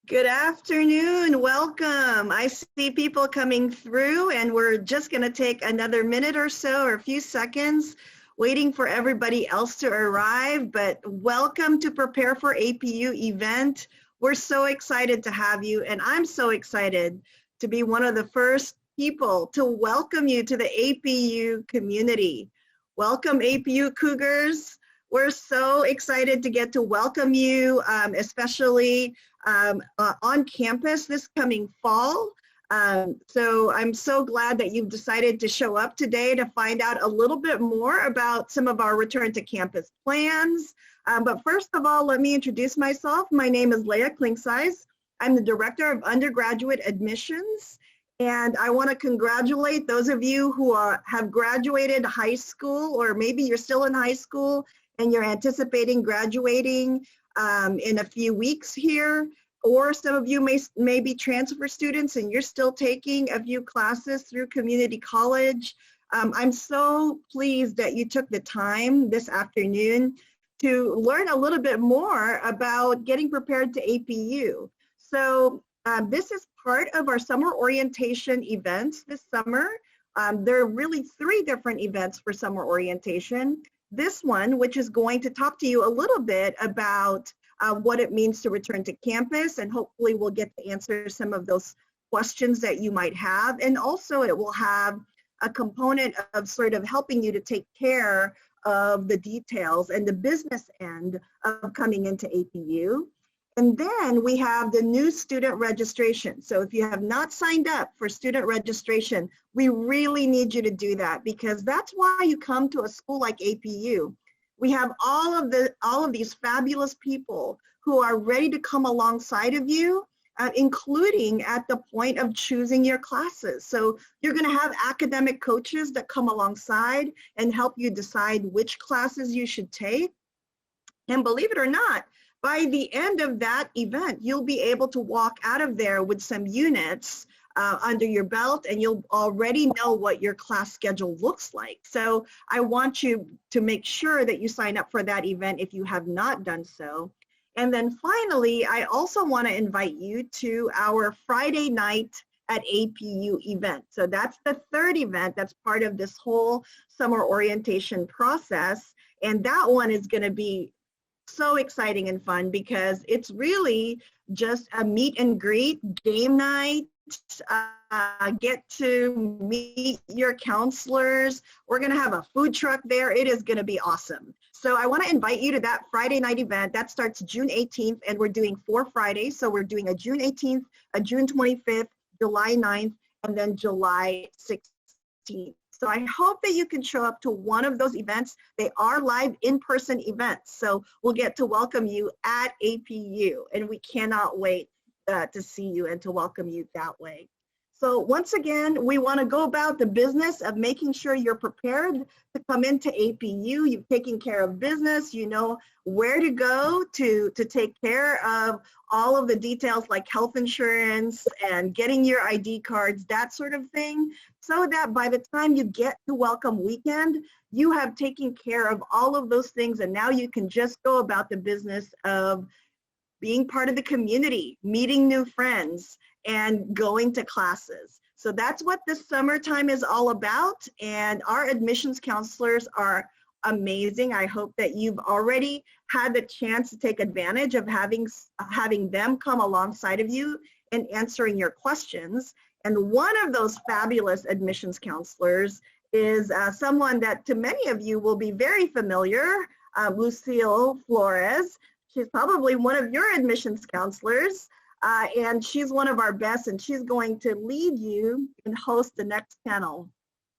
Good afternoon. Welcome. I see people coming through, and we're just going to take another minute or so, or a few seconds, waiting for everybody else to arrive. But welcome to Prepare for APU event. We're so excited to have you, and I'm so excited to be one of the first people to welcome you to the APU community. Welcome, APU Cougars. We're so excited to get to welcome you, especially on campus this coming fall. So I'm so glad that you've decided to show up today to find out a little bit more about some of our return to campus plans. But first of all, let me introduce myself. My name is Leah Klingsize. I'm the Director of Undergraduate Admissions. And I want to congratulate those of you who have graduated high school, or maybe you're still in high school and you're anticipating graduating in a few weeks here, or some of you may be transfer students and you're still taking a few classes through community college. I'm so pleased that you took the time this afternoon to learn a little bit more about getting prepared to APU. So this is part of our summer orientation events this summer. There are really 3 different events for summer orientation. This one, which is going to talk to you a little bit about what it means to return to campus, and hopefully we'll get to answer some of those questions that you might have. And also it will have a component of sort of helping you to take care of the details and the business end of coming into APU. And then we have the new student registration. So if you have not signed up for student registration, we really need you to do that, because that's why you come to a school like APU. We have all of these fabulous people who are ready to come alongside of you, including at the point of choosing your classes. So you're going to have academic coaches that come alongside and help you decide which classes you should take. And believe it or not, by the end of that event, you'll be able to walk out of there with some units under your belt, and you'll already know what your class schedule looks like. So I want you to make sure that you sign up for that event if you have not done so. And then finally, I also want to invite you to our Friday night at APU event. So that's the 3rd event that's part of this whole summer orientation process. And that one is going to be so exciting and fun, because it's really just a meet and greet, game night, get to meet your counselors. We're going to have a food truck there. It is going to be awesome. So I want to invite you to that Friday night event. That starts June 18th, and we're doing 4 Fridays. So we're doing a June 18th, a June 25th, July 9th, and then July 16th. So I hope that you can show up to one of those events. They are live in-person events, so we'll get to welcome you at APU, and we cannot wait to see you and to welcome you that way. So once again, we want to go about the business of making sure you're prepared to come into APU. You've taken care of business. You know where to go to take care of all of the details like health insurance and getting your ID cards, that sort of thing, so that by the time you get to welcome weekend, you have taken care of all of those things, and now you can just go about the business of being part of the community, meeting new friends, and going to classes. So that's what this summertime is all about, and our admissions counselors are amazing. I hope that you've already had the chance to take advantage of having them come alongside of you and answering your questions. And one of those fabulous admissions counselors is someone that to many of you will be very familiar, Lucille Flores. She's probably one of your admissions counselors, and she's one of our best, and she's going to lead you and host the next panel.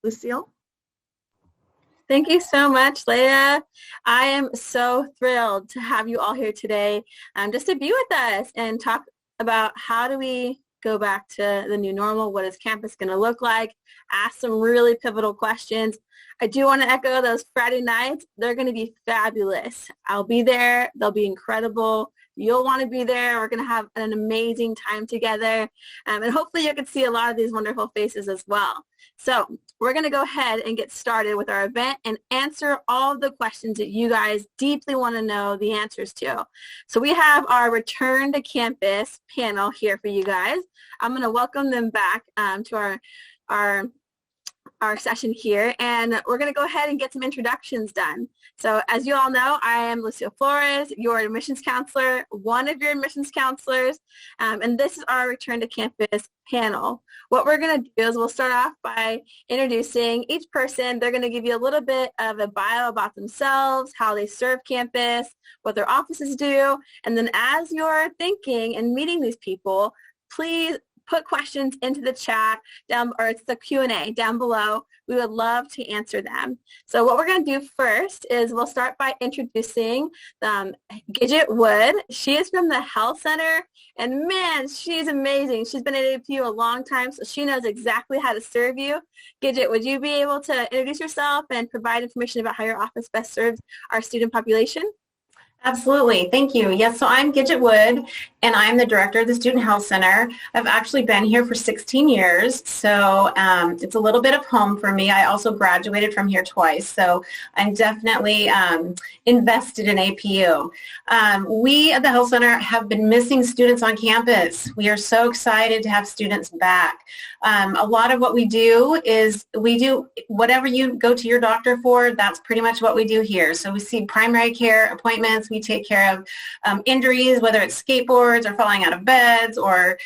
Lucille? Thank you so much, Leah. I am so thrilled to have you all here today just to be with us and talk about how do we go back to the new normal, what is campus going to look like, ask some really pivotal questions. I do want to echo those Friday nights. They're going to be fabulous. I'll be there. They'll be incredible. You'll want to be there. We're going to have an amazing time together. And hopefully you can see a lot of these wonderful faces as well. So we're going to go ahead and get started with our event and answer all of the questions that you guys deeply want to know the answers to. So we have our Return to Campus panel here for you guys. I'm going to welcome them back to our session here, and we're going to go ahead and get some introductions done. So as you all know, I am Lucia Flores, your admissions counselor, one of your admissions counselors, and this is our Return to Campus panel. What we're going to do is we'll start off by introducing each person. They're going to give you a little bit of a bio about themselves, how they serve campus, what their offices do, and then as you're thinking and meeting these people, please put questions into the chat down, or it's the Q&A down below. We would love to answer them. So what we're going to do first is we'll start by introducing Gidget Wood. She is from the Health Center, and man, she's amazing. She's been at APU a long time, so she knows exactly how to serve you. Gidget, would you be able to introduce yourself and provide information about how your office best serves our student population? Absolutely. Thank you. Yes, so I'm Gidget Wood, and I'm the director of the Student Health Center. I've actually been here for 16 years, so it's a little bit of home for me. I also graduated from here twice, so I'm definitely invested in APU. We at the Health Center have been missing students on campus. We are so excited to have students back. A lot of what we do is whatever you go to your doctor for, that's pretty much what we do here. So we see primary care appointments. We take care of injuries, whether it's skateboards or falling out of beds, or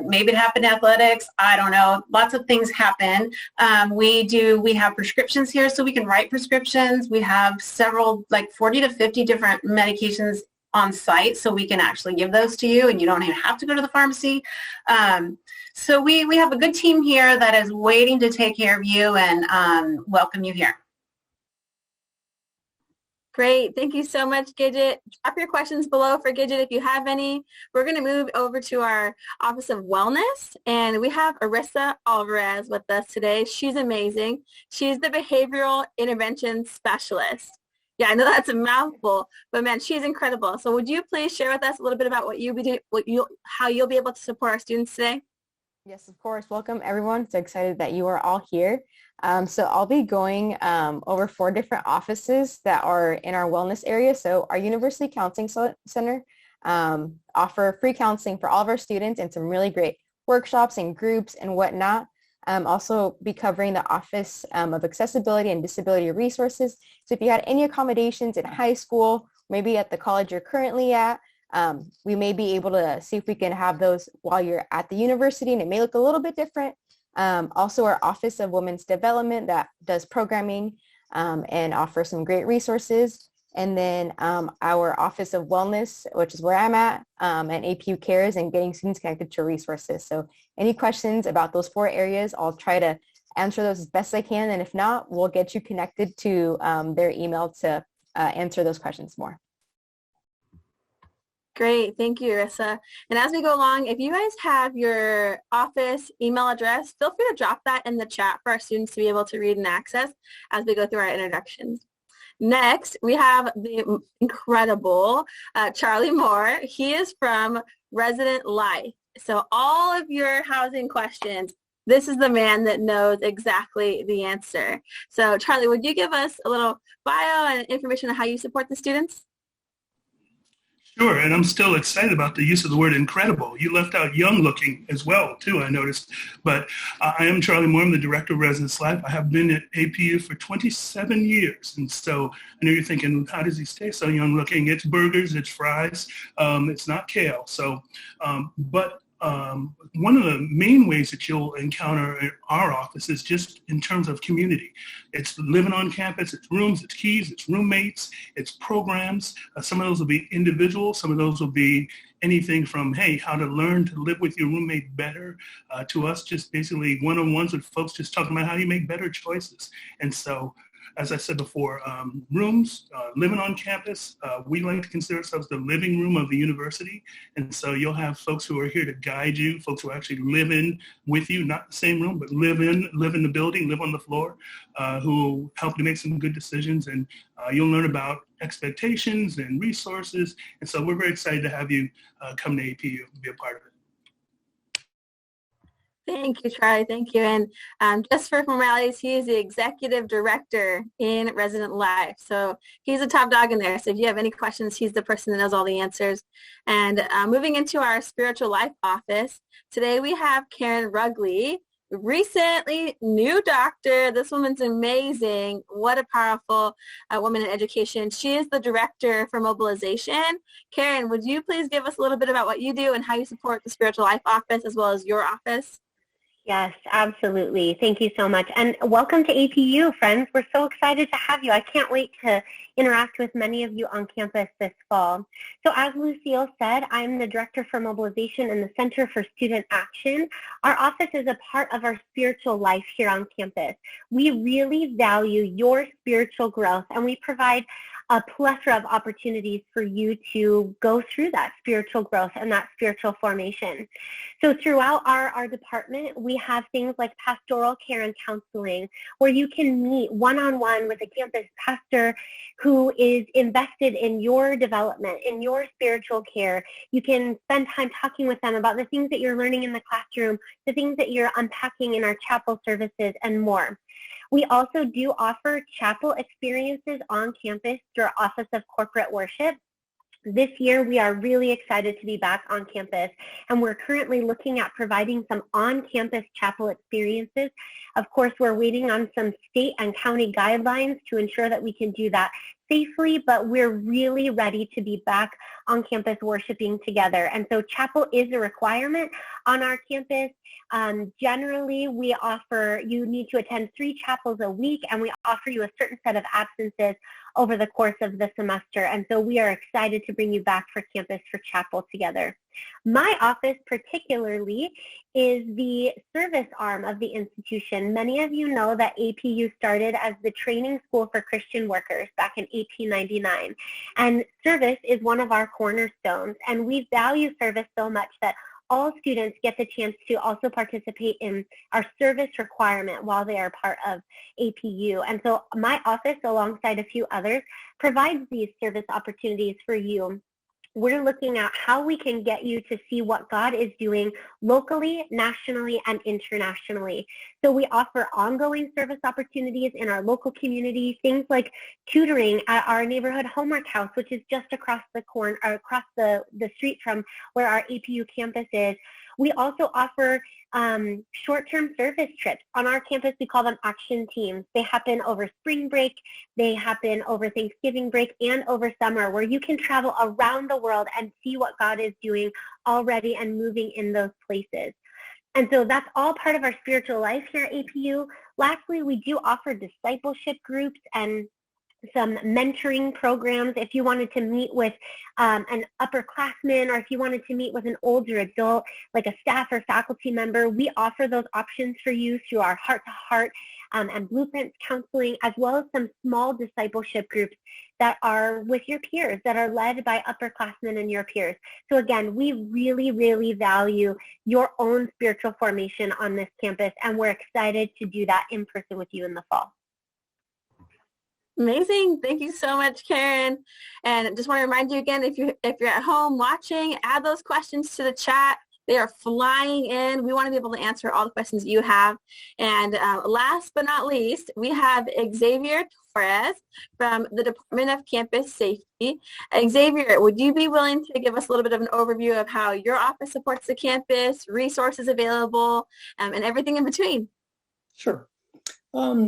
maybe it happened in athletics. I don't know. Lots of things happen. We have prescriptions here, so we can write prescriptions. We have several, like 40 to 50 different medications on site, so we can actually give those to you, and you don't even have to go to the pharmacy. So we have a good team here that is waiting to take care of you and welcome you here. Great. Thank you so much, Gidget. Drop your questions below for Gidget if you have any. We're going to move over to our Office of Wellness, and we have Arissa Alvarez with us today. She's amazing. She's the Behavioral Intervention Specialist. Yeah, I know that's a mouthful, but man, she's incredible. So would you please share with us a little bit about how you'll be able to support our students today? Yes, of course. Welcome, everyone. So excited that you are all here. So I'll be going over 4 different offices that are in our wellness area. So our University Counseling Center offer free counseling for all of our students and some really great workshops and groups and whatnot. Also be covering the Office of Accessibility and Disability Resources. So if you had any accommodations in high school, maybe at the college you're currently at, we may be able to see if we can have those while you're at the university, and it may look a little bit different. Also our Office of Women's Development that does programming and offers some great resources. And then our Office of Wellness, which is where I'm at, and APU Cares and getting students connected to resources. So any questions about those 4 areas, I'll try to answer those as best I can. And if not, we'll get you connected to their email to answer those questions more. Great. Thank you, Arissa. And as we go along, if you guys have your office email address, feel free to drop that in the chat for our students to be able to read and access as we go through our introductions. Next, we have the incredible Charlie Moore. He is from Resident Life. So all of your housing questions, this is the man that knows exactly the answer. So Charlie, would you give us a little bio and information on how you support the students? Sure, and I'm still excited about the use of the word incredible. You left out young looking as well, too, I noticed. But I am Charlie Moore. I'm the Director of Residence Life. I have been at APU for 27 years. And so I know you're thinking, how does he stay so young looking? It's burgers, it's fries, it's not kale. So, one of the main ways that you'll encounter at our office is just in terms of community. It's living on campus, it's rooms, it's keys, it's roommates, it's programs. Some of those will be individual, some of those will be anything from, hey, how to learn to live with your roommate better, to us just basically one-on-ones with folks just talking about how you make better choices. And so as I said before, rooms, living on campus. We like to consider ourselves the living room of the university. And so you'll have folks who are here to guide you, folks who actually live in with you, not the same room, but live in the building, live on the floor, who will help you make some good decisions. And you'll learn about expectations and resources. And so we're very excited to have you come to APU and be a part of it. Thank you, Charlie. Thank you. And just for formalities, he is the executive director in Resident Life. So he's a top dog in there. So if you have any questions, he's the person that knows all the answers. And moving into our spiritual life office, today we have Karen Rugley, recently new doctor. This woman's amazing. What a powerful woman in education. She is the director for mobilization. Karen, would you please give us a little bit about what you do and how you support the spiritual life office as well as your office? Yes, absolutely. Thank you so much. And welcome to APU, friends. We're so excited to have you. I can't wait to interact with many of you on campus this fall. So as Lucille said, I'm the Director for Mobilization in the Center for Student Action. Our office is a part of our spiritual life here on campus. We really value your spiritual growth, and we provide a plethora of opportunities for you to go through that spiritual growth and that spiritual formation. So throughout our department, we have things like pastoral care and counseling, where you can meet one-on-one with a campus pastor who is invested in your development, in your spiritual care. You can spend time talking with them about the things that you're learning in the classroom, the things that you're unpacking in our chapel services, and more. We also do offer chapel experiences on campus through our Office of Corporate Worship. This year, we are really excited to be back on campus, and we're currently looking at providing some on-campus chapel experiences. Of course, we're waiting on some state and county guidelines to ensure that we can do that safely, but we're really ready to be back on campus worshiping together. And so chapel is a requirement on our campus. Generally, we offer, you need to attend 3 chapels a week, and we offer you a certain set of absences over the course of the semester. And so we are excited to bring you back for campus for chapel together. My office particularly is the service arm of the institution. Many of you know that APU started as the training school for Christian workers back in 1899. And service is one of our cornerstones. And we value service so much that all students get the chance to also participate in our service requirement while they are part of APU. And so my office, alongside a few others, provides these service opportunities for you. We're looking at how we can get you to see what God is doing locally, nationally, and internationally. So we offer ongoing service opportunities in our local community, things like tutoring at our neighborhood homework house, which is just across the corner, or across the street from where our APU campus is. We also offer short-term service trips. On our campus, we call them action teams. They happen over spring break, they happen over Thanksgiving break, and over summer, where you can travel around the world and see what God is doing already and moving in those places. And so that's all part of our spiritual life here at APU. Lastly, we do offer discipleship groups and some mentoring programs. If you wanted to meet with an upperclassman, or if you wanted to meet with an older adult, like a staff or faculty member, we offer those options for you through our heart-to-heart and blueprints counseling, as well as some small discipleship groups that are with your peers, that are led by upperclassmen and your peers. So again, we really, really value your own spiritual formation on this campus, and we're excited to do that in person with you in the fall. Amazing. Thank you so much, Karen. And just want to remind you again, if you're at home watching, add those questions to the chat. They are flying in. We want to be able to answer all the questions you have. And last but not least, we have Xavier Torres from the Department of Campus Safety. Xavier, would you be willing to give us a little bit of an overview of how your office supports the campus, resources available, and everything in between? Sure.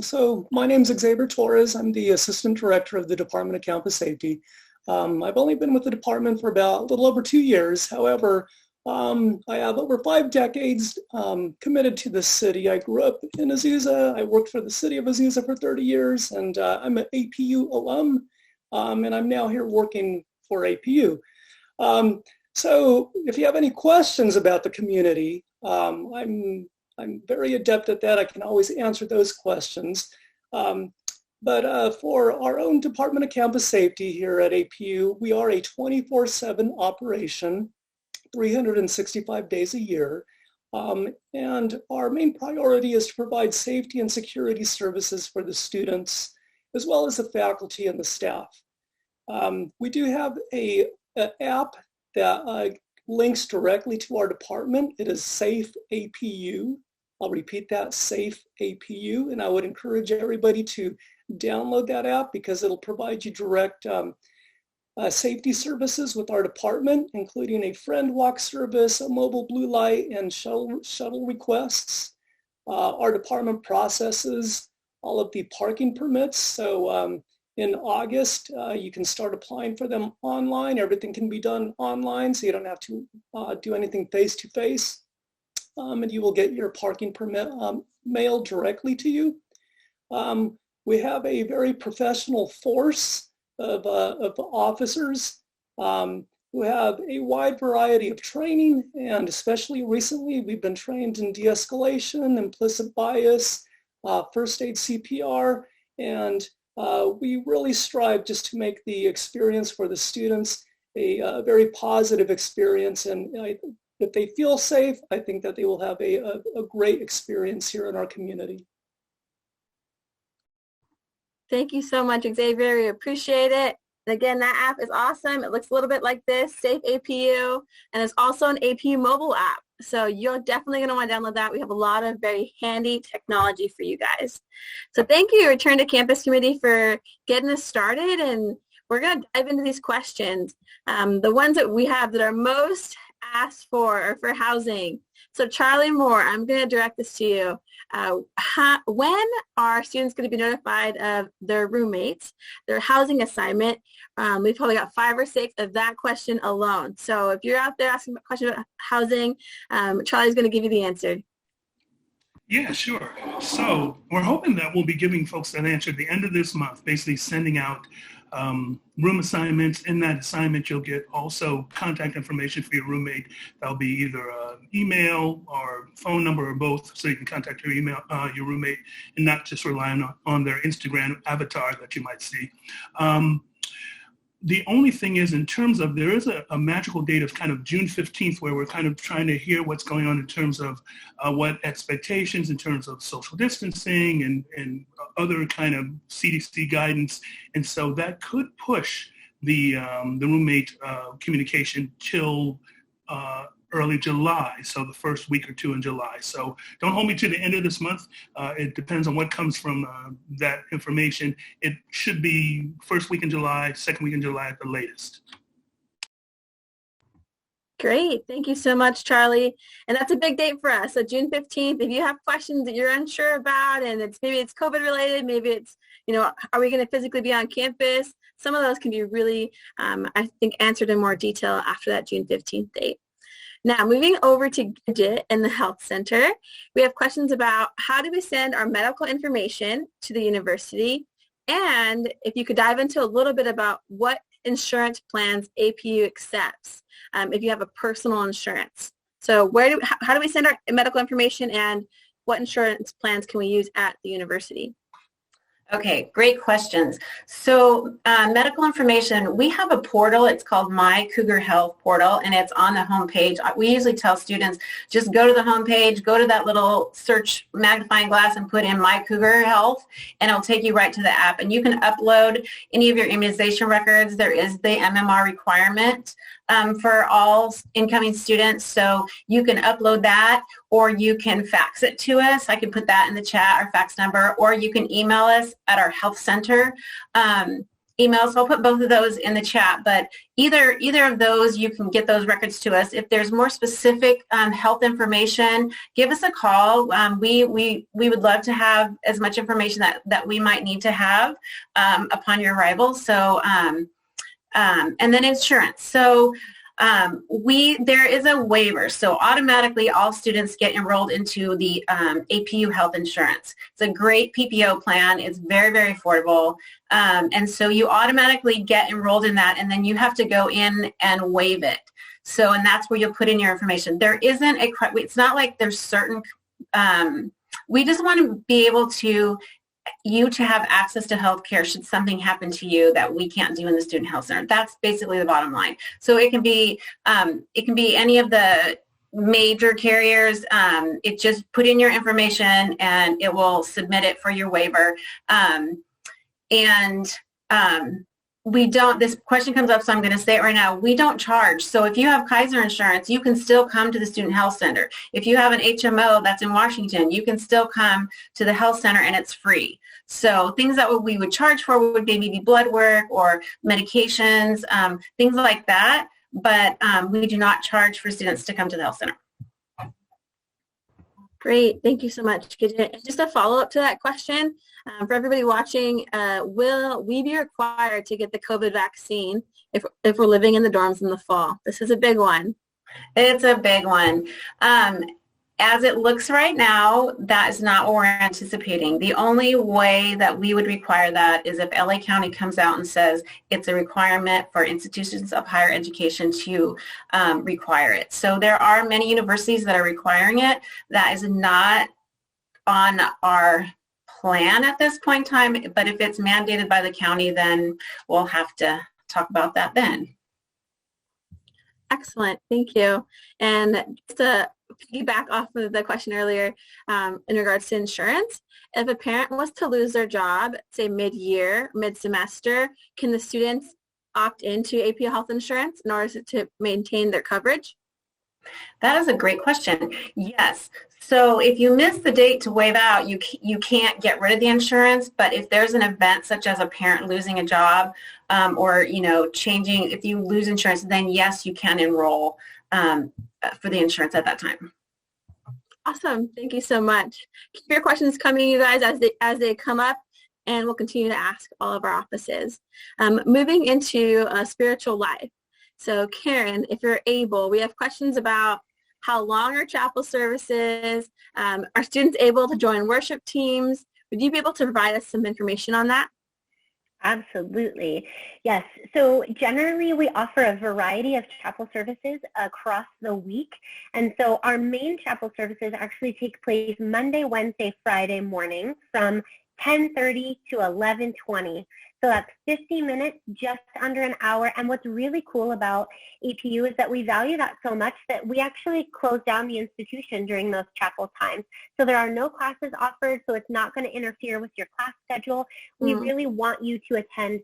So my name is Xavier Torres. I'm the Assistant Director of the Department of Campus Safety. I've only been with the department for about a little over 2 years. However, I have over 5 decades committed to the city. I grew up in Azusa. I worked for the city of Azusa for 30 years, and I'm an APU alum, and I'm now here working for APU. So if you have any questions about the community, I'm very adept at that. I can always answer those questions. But for our own Department of Campus Safety here at APU, we are a 24/7 operation, 365 days a year. And our main priority is to provide safety and security services for the students, as well as the faculty and the staff. We do have an app that links directly to our department. It is Safe APU. I'll repeat that, Safe APU, and I would encourage everybody to download that app because it'll provide you direct safety services with our department, including a friend walk service, a mobile blue light, and shuttle requests. Our department processes all of the parking permits. So in August, you can start applying for them online. Everything can be done online, so you don't have to do anything face-to-face. And you will get your parking permit mailed directly to you. We have a very professional force of officers who have a wide variety of training, and especially recently we've been trained in de-escalation, implicit bias, first aid CPR, and we really strive just to make the experience for the students a very positive experience. And if they feel safe, I think that they will have a great experience here in our community. Thank you so much, Xavier. We appreciate it. And again, that app is awesome. It looks a little bit like this, Safe APU, and it's also an APU Mobile app. So you're definitely going to want to download that. We have a lot of very handy technology for you guys. So thank you, Return to Campus Committee, for getting us started. And we're going to dive into these questions. The ones that we have that are most asked for are for housing. So Charlie Moore, I'm going to direct this to you. When are students going to be notified of their roommates, their housing assignment? We've probably got 5 or 6 of that question alone. So if you're out there asking a question about housing, Charlie's going to give you the answer. Yeah, sure. So we're hoping that we'll be giving folks that answer at the end of this month, basically sending out room assignments. In that assignment, you'll get also contact information for your roommate. That'll be either email or phone number or both, so you can contact your roommate and not just rely on their Instagram avatar that you might see. The only thing is, in terms of, there is a magical date of kind of June 15th where we're kind of trying to hear what's going on in terms of what expectations in terms of social distancing and other kind of CDC guidance. And so that could push the roommate communication till early July, so the first week or 2 in July. So don't hold me to the end of this month. It depends on what comes from that information. It should be first week in July, second week in July at the latest. Great. Thank you so much, Charlie. And that's a big date for us. So June 15th, if you have questions that you're unsure about, and maybe it's COVID related, maybe it's, are we going to physically be on campus? Some of those can be really, I think, answered in more detail after that June 15th date. Now, moving over to Gidget and the Health Center, we have questions about how do we send our medical information to the university, and if you could dive into a little bit about what insurance plans APU accepts if you have a personal insurance. So how do we send our medical information, and what insurance plans can we use at the university? Okay, great questions. So medical information, we have a portal. It's called My Cougar Health portal, and it's on the homepage. We usually tell students, just go to the homepage, go to that little search magnifying glass and put in My Cougar Health, and it'll take you right to the app. And you can upload any of your immunization records. There is the MMR requirement for all incoming students, so you can upload that, or you can fax it to us. I can put that in the chat, our fax number, or you can email us at our health center email. So I'll put both of those in the chat, but either of those, you can get those records to us. If there's more specific health information, give us a call. We would love to have as much information that we might need to have upon your arrival. So and then insurance. So there is a waiver. So automatically all students get enrolled into the APU health insurance. It's a great PPO plan. It's very, very affordable. And so you automatically get enrolled in that, and then you have to go in and waive it. So, and that's where you'll put in your information. There isn't it's not like there's certain, we just want to be able to you to have access to health care should something happen to you that we can't do in the Student Health Center. That's basically the bottom line. So it can be any of the major carriers. It just put in your information and it will submit it for your waiver. We don't, this question comes up, so I'm going to say it right now. We don't charge. So if you have Kaiser insurance, you can still come to the Student Health Center. If you have an HMO that's in Washington, you can still come to the health center and it's free. So things that we would charge for would maybe be blood work or medications, things like that. But we do not charge for students to come to the health center. Great. Thank you so much, Gidget. And just a follow-up to that question, for everybody watching, will we be required to get the COVID vaccine if we're living in the dorms in the fall? This is a big one. It's a big one. As it looks right now, that is not what we're anticipating. The only way that we would require that is if LA County comes out and says it's a requirement for institutions of higher education to require it. So there are many universities that are requiring it. That is not on our plan at this point in time, but if it's mandated by the county, then we'll have to talk about that then. Excellent. Thank you. And just to piggyback off of the question earlier in regards to insurance, if a parent was to lose their job, say mid-year, mid-semester, can the students opt into APU health insurance in order to maintain their coverage? That is a great question. Yes. So if you miss the date to waive out, you can't get rid of the insurance. But if there's an event such as a parent losing a job or, changing, if you lose insurance, then yes, you can enroll for the insurance at that time. Awesome. Thank you so much. Keep your questions coming, you guys, as they come up, and we'll continue to ask all of our offices. Moving into spiritual life. So Karen, if you're able, we have questions about how long are chapel services? Are students able to join worship teams? Would you be able to provide us some information on that? Absolutely. Yes. So generally we offer a variety of chapel services across the week. And so our main chapel services actually take place Monday, Wednesday, Friday morning from 10:30 to 11:20. So that's 50 minutes, just under an hour. And what's really cool about APU is that we value that so much that we actually close down the institution during those chapel times. So there are no classes offered, so it's not going to interfere with your class schedule. We really want you to attend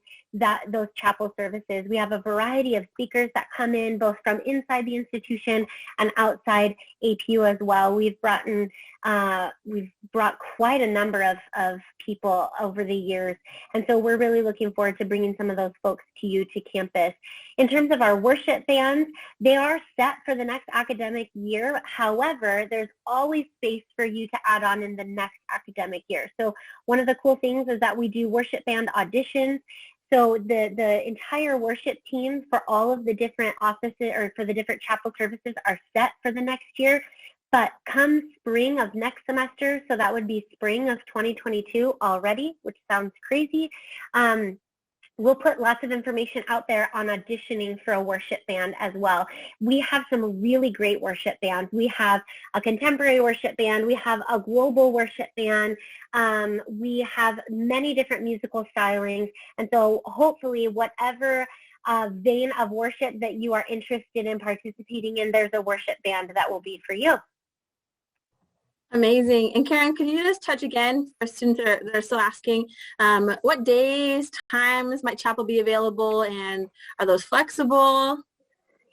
those chapel services. We have a variety of speakers that come in, both from inside the institution and outside APU as well. We've brought quite a number of people over the years, and so we're really looking forward to bringing some of those folks to you to campus. In terms of our worship bands, they are set for the next academic year. However, there's always space for you to add on in the next academic year. So one of the cool things is that we do worship band auditions. So the entire worship team for all of the different offices or for the different chapel services are set for the next year. But come spring of next semester, so that would be spring of 2022 already, which sounds crazy, we'll put lots of information out there on auditioning for a worship band as well. We have some really great worship bands. We have a contemporary worship band. We have a global worship band. We have many different musical stylings. And so hopefully whatever vein of worship that you are interested in participating in, there's a worship band that will be for you. Amazing. And Karen, could you just touch again for students that are still asking, what days, times might chapel be available, and are those flexible?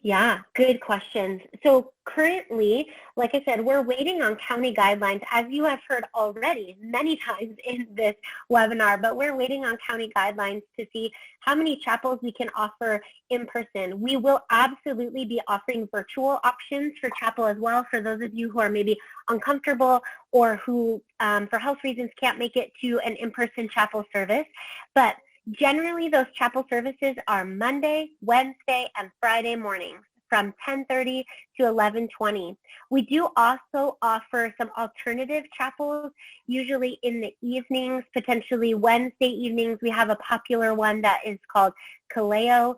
Yeah, good questions. So currently, like I said, we're waiting on county guidelines, as you have heard already many times in this webinar, but we're waiting on county guidelines to see how many chapels we can offer in person. We will absolutely be offering virtual options for chapel as well for those of you who are maybe uncomfortable or who, for health reasons, can't make it to an in-person chapel service. But generally, those chapel services are Monday, Wednesday, and Friday mornings from 10:30 to 11:20. We do also offer some alternative chapels, usually in the evenings, potentially Wednesday evenings. We have a popular one that is called Kaleo.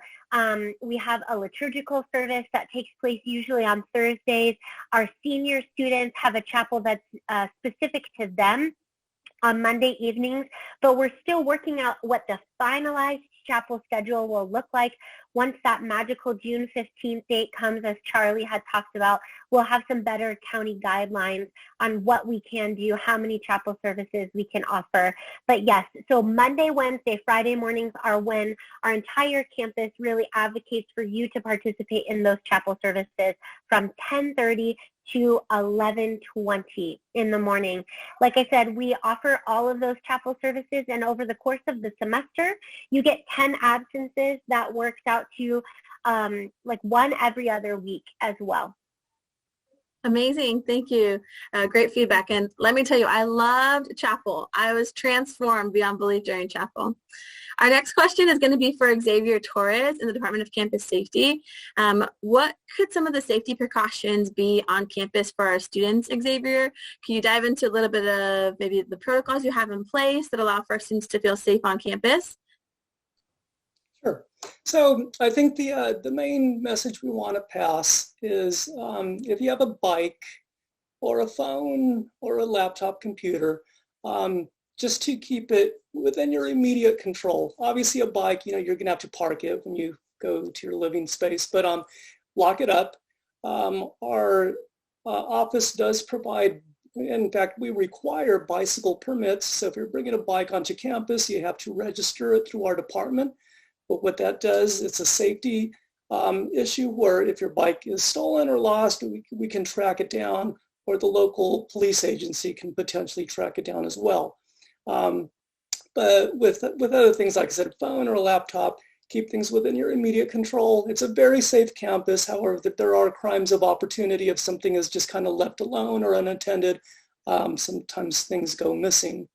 We have a liturgical service that takes place usually on Thursdays. Our senior students have a chapel that's specific to them on Monday evenings, but we're still working out what the finalized chapel schedule will look like. Once that magical June 15th date comes, as Charlie had talked about, we'll have some better county guidelines on what we can do, how many chapel services we can offer. But yes, so Monday, Wednesday, Friday mornings are when our entire campus really advocates for you to participate in those chapel services from 10:30 to 11:20 in the morning. Like I said, we offer all of those chapel services, and over the course of the semester, you get 10 absences. That works out to like one every other week as well. Amazing. Thank you. Great feedback. And let me tell you, I loved chapel. I was transformed beyond belief during chapel. Our next question is going to be for Xavier Torres in the Department of Campus Safety. What could some of the safety precautions be on campus for our students, Xavier? Can you dive into a little bit of maybe the protocols you have in place that allow for our students to feel safe on campus? Sure. So I think the main message we want to pass is if you have a bike or a phone or a laptop computer, just to keep it within your immediate control. Obviously a bike, you're going to have to park it when you go to your living space, but lock it up. Our office does provide, in fact, we require bicycle permits. So if you're bringing a bike onto campus, you have to register it through our department. But what that does, it's a safety issue where if your bike is stolen or lost, we can track it down, or the local police agency can potentially track it down as well. But with other things, like I said, phone or a laptop, keep things within your immediate control. It's a very safe campus. However, there are crimes of opportunity if something is just kind of left alone or unattended. Sometimes things go missing.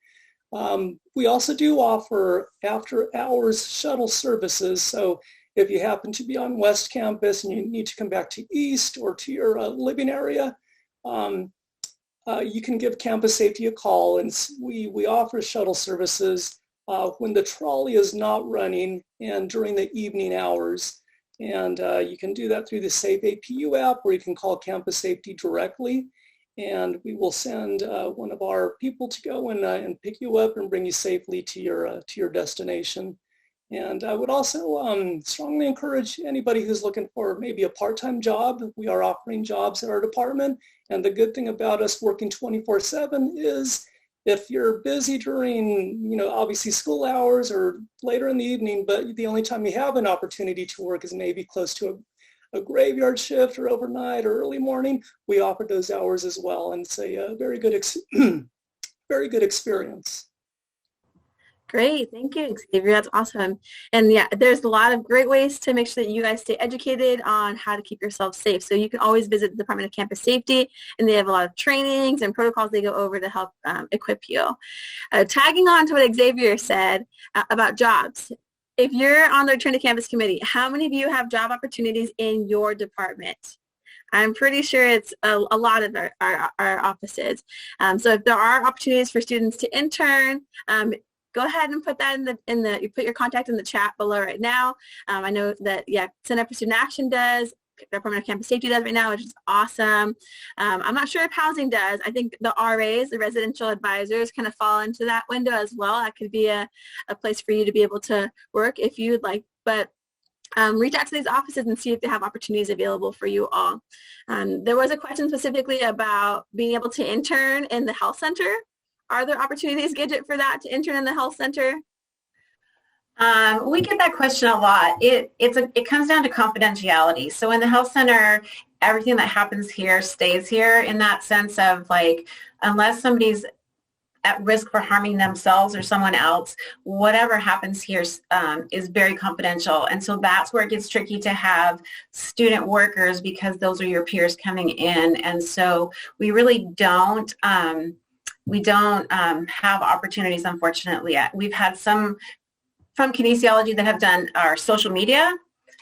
We also do offer after-hours shuttle services. So if you happen to be on West Campus and you need to come back to East or to your living area, you can give Campus Safety a call, and we offer shuttle services when the trolley is not running and during the evening hours. And you can do that through the Safe APU app, or you can call Campus Safety directly. And we will send one of our people to go and pick you up and bring you safely to your destination. And I would also strongly encourage anybody who's looking for maybe a part-time job. We are offering jobs at our department. And the good thing about us working 24/7 is if you're busy during, obviously school hours or later in the evening, but the only time you have an opportunity to work is maybe close to a graveyard shift or overnight or early morning, we offer those hours as well, and it's a very good experience. Great. Thank you, Xavier. That's awesome. And yeah, there's a lot of great ways to make sure that you guys stay educated on how to keep yourself safe. So you can always visit the Department of Campus Safety, and they have a lot of trainings and protocols they go over to help equip you. Tagging on to what Xavier said about jobs. If you're on the Return to Campus Committee, how many of you have job opportunities in your department? I'm pretty sure it's a lot of our offices. So if there are opportunities for students to intern, go ahead and put that you put your contact in the chat below right now. I know that, Center for Student Action does. The Department of Campus Safety does right now, which is awesome. I'm not sure if housing does. I think the RAs, the residential advisors, kind of fall into that window as well. That could be a place for you to be able to work if you would like. But reach out to these offices and see if they have opportunities available for you all. There was a question specifically about being able to intern in the health center. Are there opportunities, Gidget, for that, to intern in the health center? We get that question a lot. It comes down to confidentiality. So in the health center, everything that happens here stays here, in that sense of, like, unless somebody's at risk for harming themselves or someone else, whatever happens here is very confidential. And so that's where it gets tricky to have student workers, because those are your peers coming in. And so we really don't have opportunities, unfortunately. We've had some from kinesiology that have done our social media,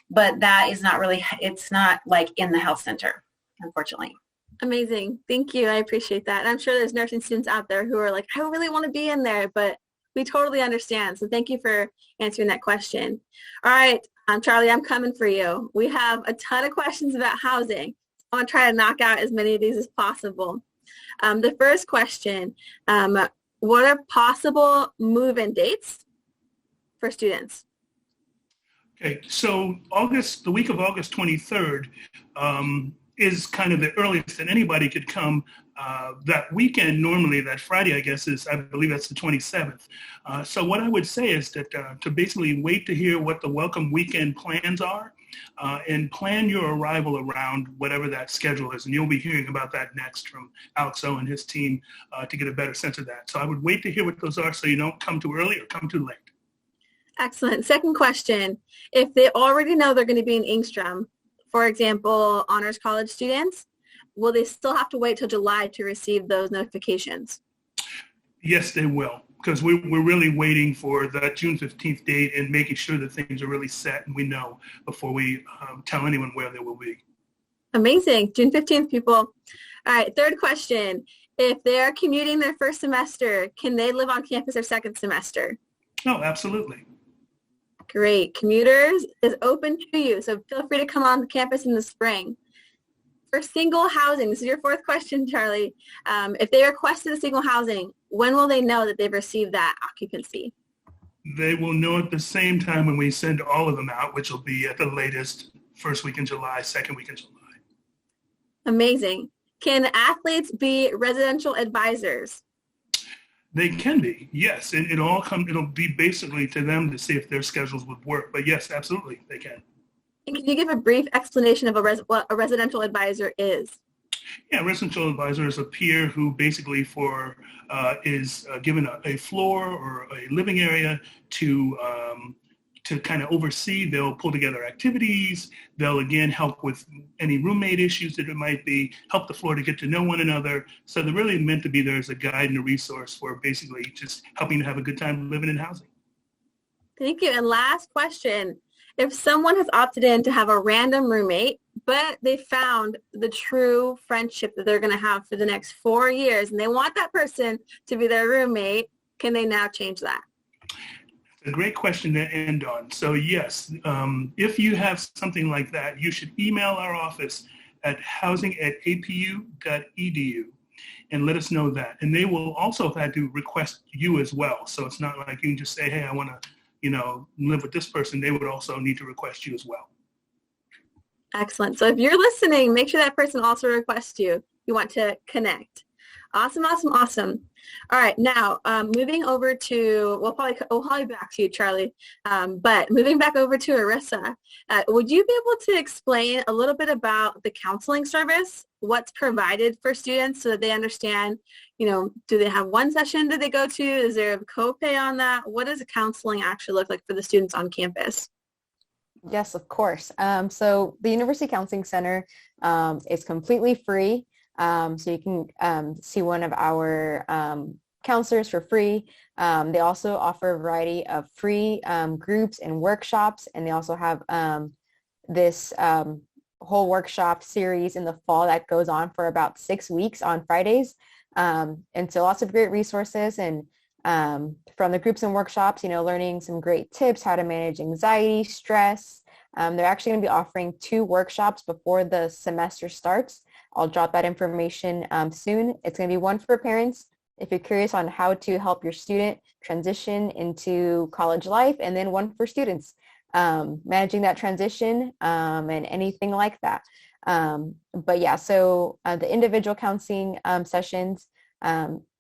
but that is not really, it's not like in the health center, unfortunately. Amazing. Thank you. I appreciate that. And I'm sure there's nursing students out there who are like, I really want to be in there, but we totally understand. So thank you for answering that question. All right, Charlie, I'm coming for you. We have a ton of questions about housing. I want to try to knock out as many of these as possible. The first question, what are possible move-in dates for students? Okay, so the week of August 23rd is kind of the earliest that anybody could come. That weekend, normally, that Friday, I guess, I believe that's the 27th. So what I would say is that to basically wait to hear what the welcome weekend plans are and plan your arrival around whatever that schedule is. And you'll be hearing about that next from Alexo and his team to get a better sense of that. So I would wait to hear what those are so you don't come too early or come too late. Excellent. Second question, if they already know they're going to be in Engstrom, for example, honors college students, will they still have to wait till July to receive those notifications? Yes, they will, because we're really waiting for that June 15th date and making sure that things are really set and we know before we tell anyone where they will be. Amazing. June 15th, people. All right, third question. If they're commuting their first semester, can they live on campus their second semester? Oh, absolutely. Great. Commuters is open to you, so feel free to come on campus in the spring. For single housing, this is your fourth question, Charlie. If they requested a single housing, when will they know that they've received that occupancy? They will know at the same time when we send all of them out, which will be at the latest first week in July, second week in July. Amazing. Can athletes be residential advisors? They can be, yes. It'll be basically to them to see if their schedules would work. But yes, absolutely, they can. And can you give a brief explanation of what a residential advisor is? Yeah, residential advisor is a peer who basically is given a floor or a living area to kind of oversee. They'll pull together activities. They'll, again, help with any roommate issues that it might be, help the floor to get to know one another. So they're really meant to be there as a guide and a resource for basically just helping to have a good time living in housing. Thank you. And last question. If someone has opted in to have a random roommate, but they found the true friendship that they're going to have for the next 4 years, and they want that person to be their roommate, can they now change that? A great question to end on. So yes, if you have something like that, you should email our office at housing@apu.edu and let us know that. And they will also have had to request you as well. So it's not like you can just say, hey, I want to, live with this person. They would also need to request you as well. Excellent. So if you're listening, make sure that person also requests you. You want to connect. Awesome, awesome, awesome. All right, now moving over to, we'll probably back to you, Charlie, but moving back over to Arissa, would you be able to explain a little bit about the counseling service, what's provided for students so that they understand, do they have one session that they go to? Is there a copay on that? What does counseling actually look like for the students on campus? Yes, of course. So the University Counseling Center is completely free. So you can see one of our counselors for free. They also offer a variety of free groups and workshops, and they also have this whole workshop series in the fall that goes on for about 6 weeks on Fridays. And so lots of great resources, and from the groups and workshops, learning some great tips, how to manage anxiety, stress. They're actually going to be offering 2 workshops before the semester starts. I'll drop that information soon. It's going to be one for parents if you're curious on how to help your student transition into college life, and then one for students managing that transition and anything like that. But yeah, so the individual counseling sessions,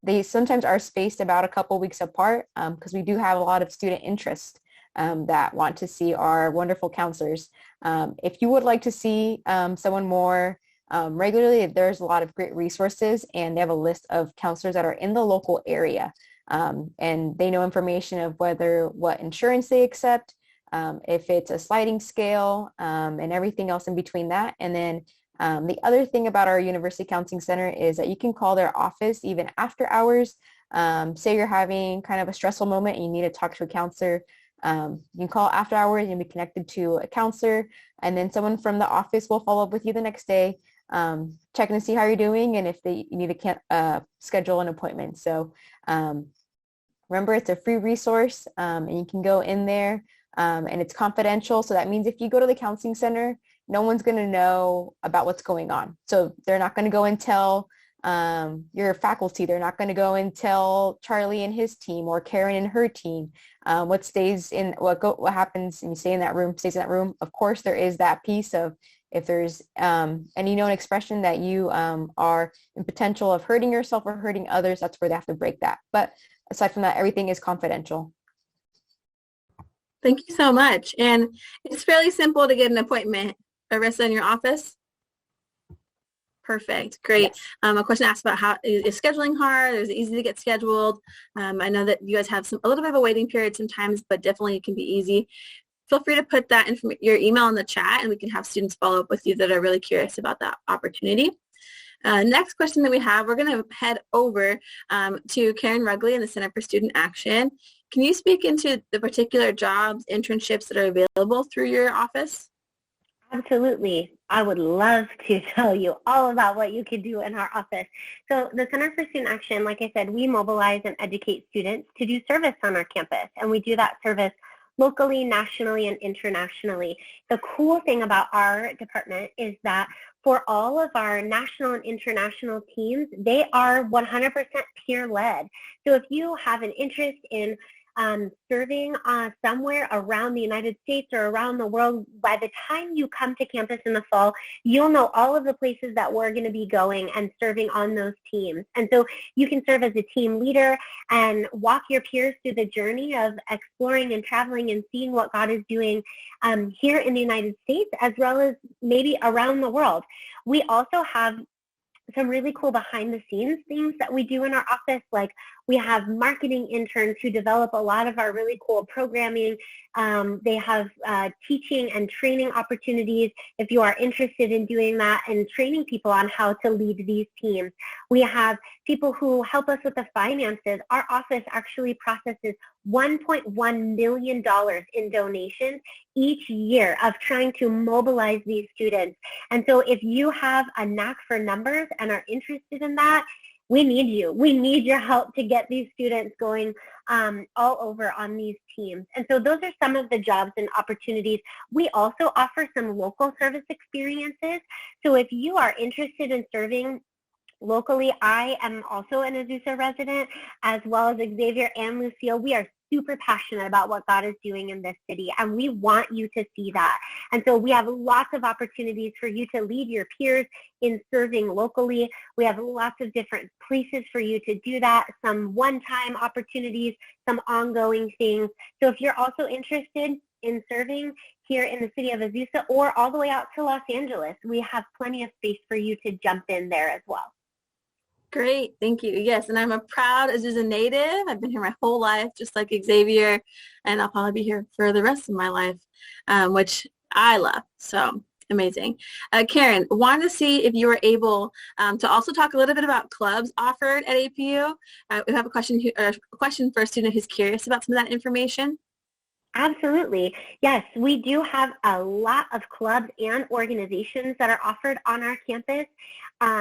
they sometimes are spaced about a couple weeks apart because we do have a lot of student interest that want to see our wonderful counselors. If you would like to see someone more regularly, there's a lot of great resources, and they have a list of counselors that are in the local area, and they know information of what insurance they accept, if it's a sliding scale, and everything else in between that. And then the other thing about our University Counseling Center is that you can call their office even after hours. Say you're having kind of a stressful moment and you need to talk to a counselor. You can call after hours and be connected to a counselor, and then someone from the office will follow up with you the next day, checking to see how you're doing and if you need to schedule an appointment. So remember, it's a free resource, and you can go in there, and it's confidential. So that means if you go to the counseling center, no one's going to know about what's going on. So they're not going to go and tell your faculty. They're not going to go and tell Charlie and his team or Karen and her team. What happens and you stay in that room, stays in that room. Of course, there is that piece of if there's any known expression that you are in potential of hurting yourself or hurting others, that's where they have to break that. But aside from that, everything is confidential. Thank you so much. And it's fairly simple to get an appointment, Arissa, in your office. Perfect. Great. Yes. A question asked about how is scheduling hard? Is it easy to get scheduled? I know that you guys have a little bit of a waiting period sometimes, but definitely it can be easy. Feel free to put that your email in the chat, and we can have students follow up with you that are really curious about that opportunity. Next question that we have, we're going to head over to Karen Rugley in the Center for Student Action. Can you speak into the particular jobs, internships that are available through your office? Absolutely. I would love to tell you all about what you can do in our office. So the Center for Student Action, like I said, we mobilize and educate students to do service on our campus, and we do that service locally, nationally, and internationally. The cool thing about our department is that for all of our national and international teams, they are 100% peer-led. So if you have an interest in serving somewhere around the United States or around the world, by the time you come to campus in the fall, you'll know all of the places that we're going to be going and serving on those teams. And so you can serve as a team leader and walk your peers through the journey of exploring and traveling and seeing what God is doing here in the United States, as well as maybe around the world. We also have some really cool behind the scenes things that we do in our office, like we have marketing interns who develop a lot of our really cool programming. They have teaching and training opportunities if you are interested in doing that and training people on how to lead these teams. We have people who help us with the finances. Our office actually processes $1.1 million in donations each year of trying to mobilize these students. And so if you have a knack for numbers and are interested in that, we need you. We need your help to get these students going all over on these teams. And so those are some of the jobs and opportunities. We also offer some local service experiences. So if you are interested in serving locally, I am also an Azusa resident, as well as Xavier and Lucille. We are super passionate about what God is doing in this city, and we want you to see that. And so we have lots of opportunities for you to lead your peers in serving locally. We have lots of different places for you to do that, some one-time opportunities, some ongoing things. So if you're also interested in serving here in the city of Azusa or all the way out to Los Angeles, we have plenty of space for you to jump in there as well. Great, thank you. Yes, and I'm a proud Azusa native. I've been here my whole life, just like Xavier, and I'll probably be here for the rest of my life, which I love. So amazing. Karen, wanted to see if you were able to also talk a little bit about clubs offered at APU. We have a question for a student who's curious about some of that information. Absolutely. Yes, we do have a lot of clubs and organizations that are offered on our campus.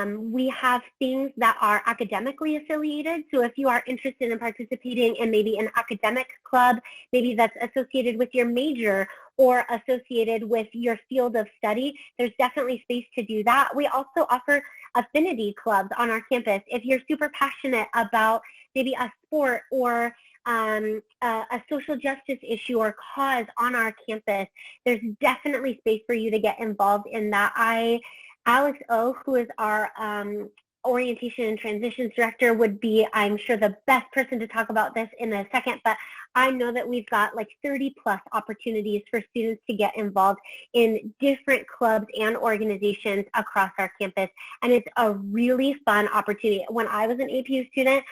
We have things that are academically affiliated. So if you are interested in participating in maybe an academic club, maybe that's associated with your major or associated with your field of study, there's definitely space to do that. We also offer affinity clubs on our campus. If you're super passionate about maybe a sport or a social justice issue or cause on our campus, there's definitely space for you to get involved in that. Alex O, who is our orientation and transitions director, would be, I'm sure, the best person to talk about this in a second, but I know that we've got like 30 plus opportunities for students to get involved in different clubs and organizations across our campus, and it's a really fun opportunity. When I was an APU student,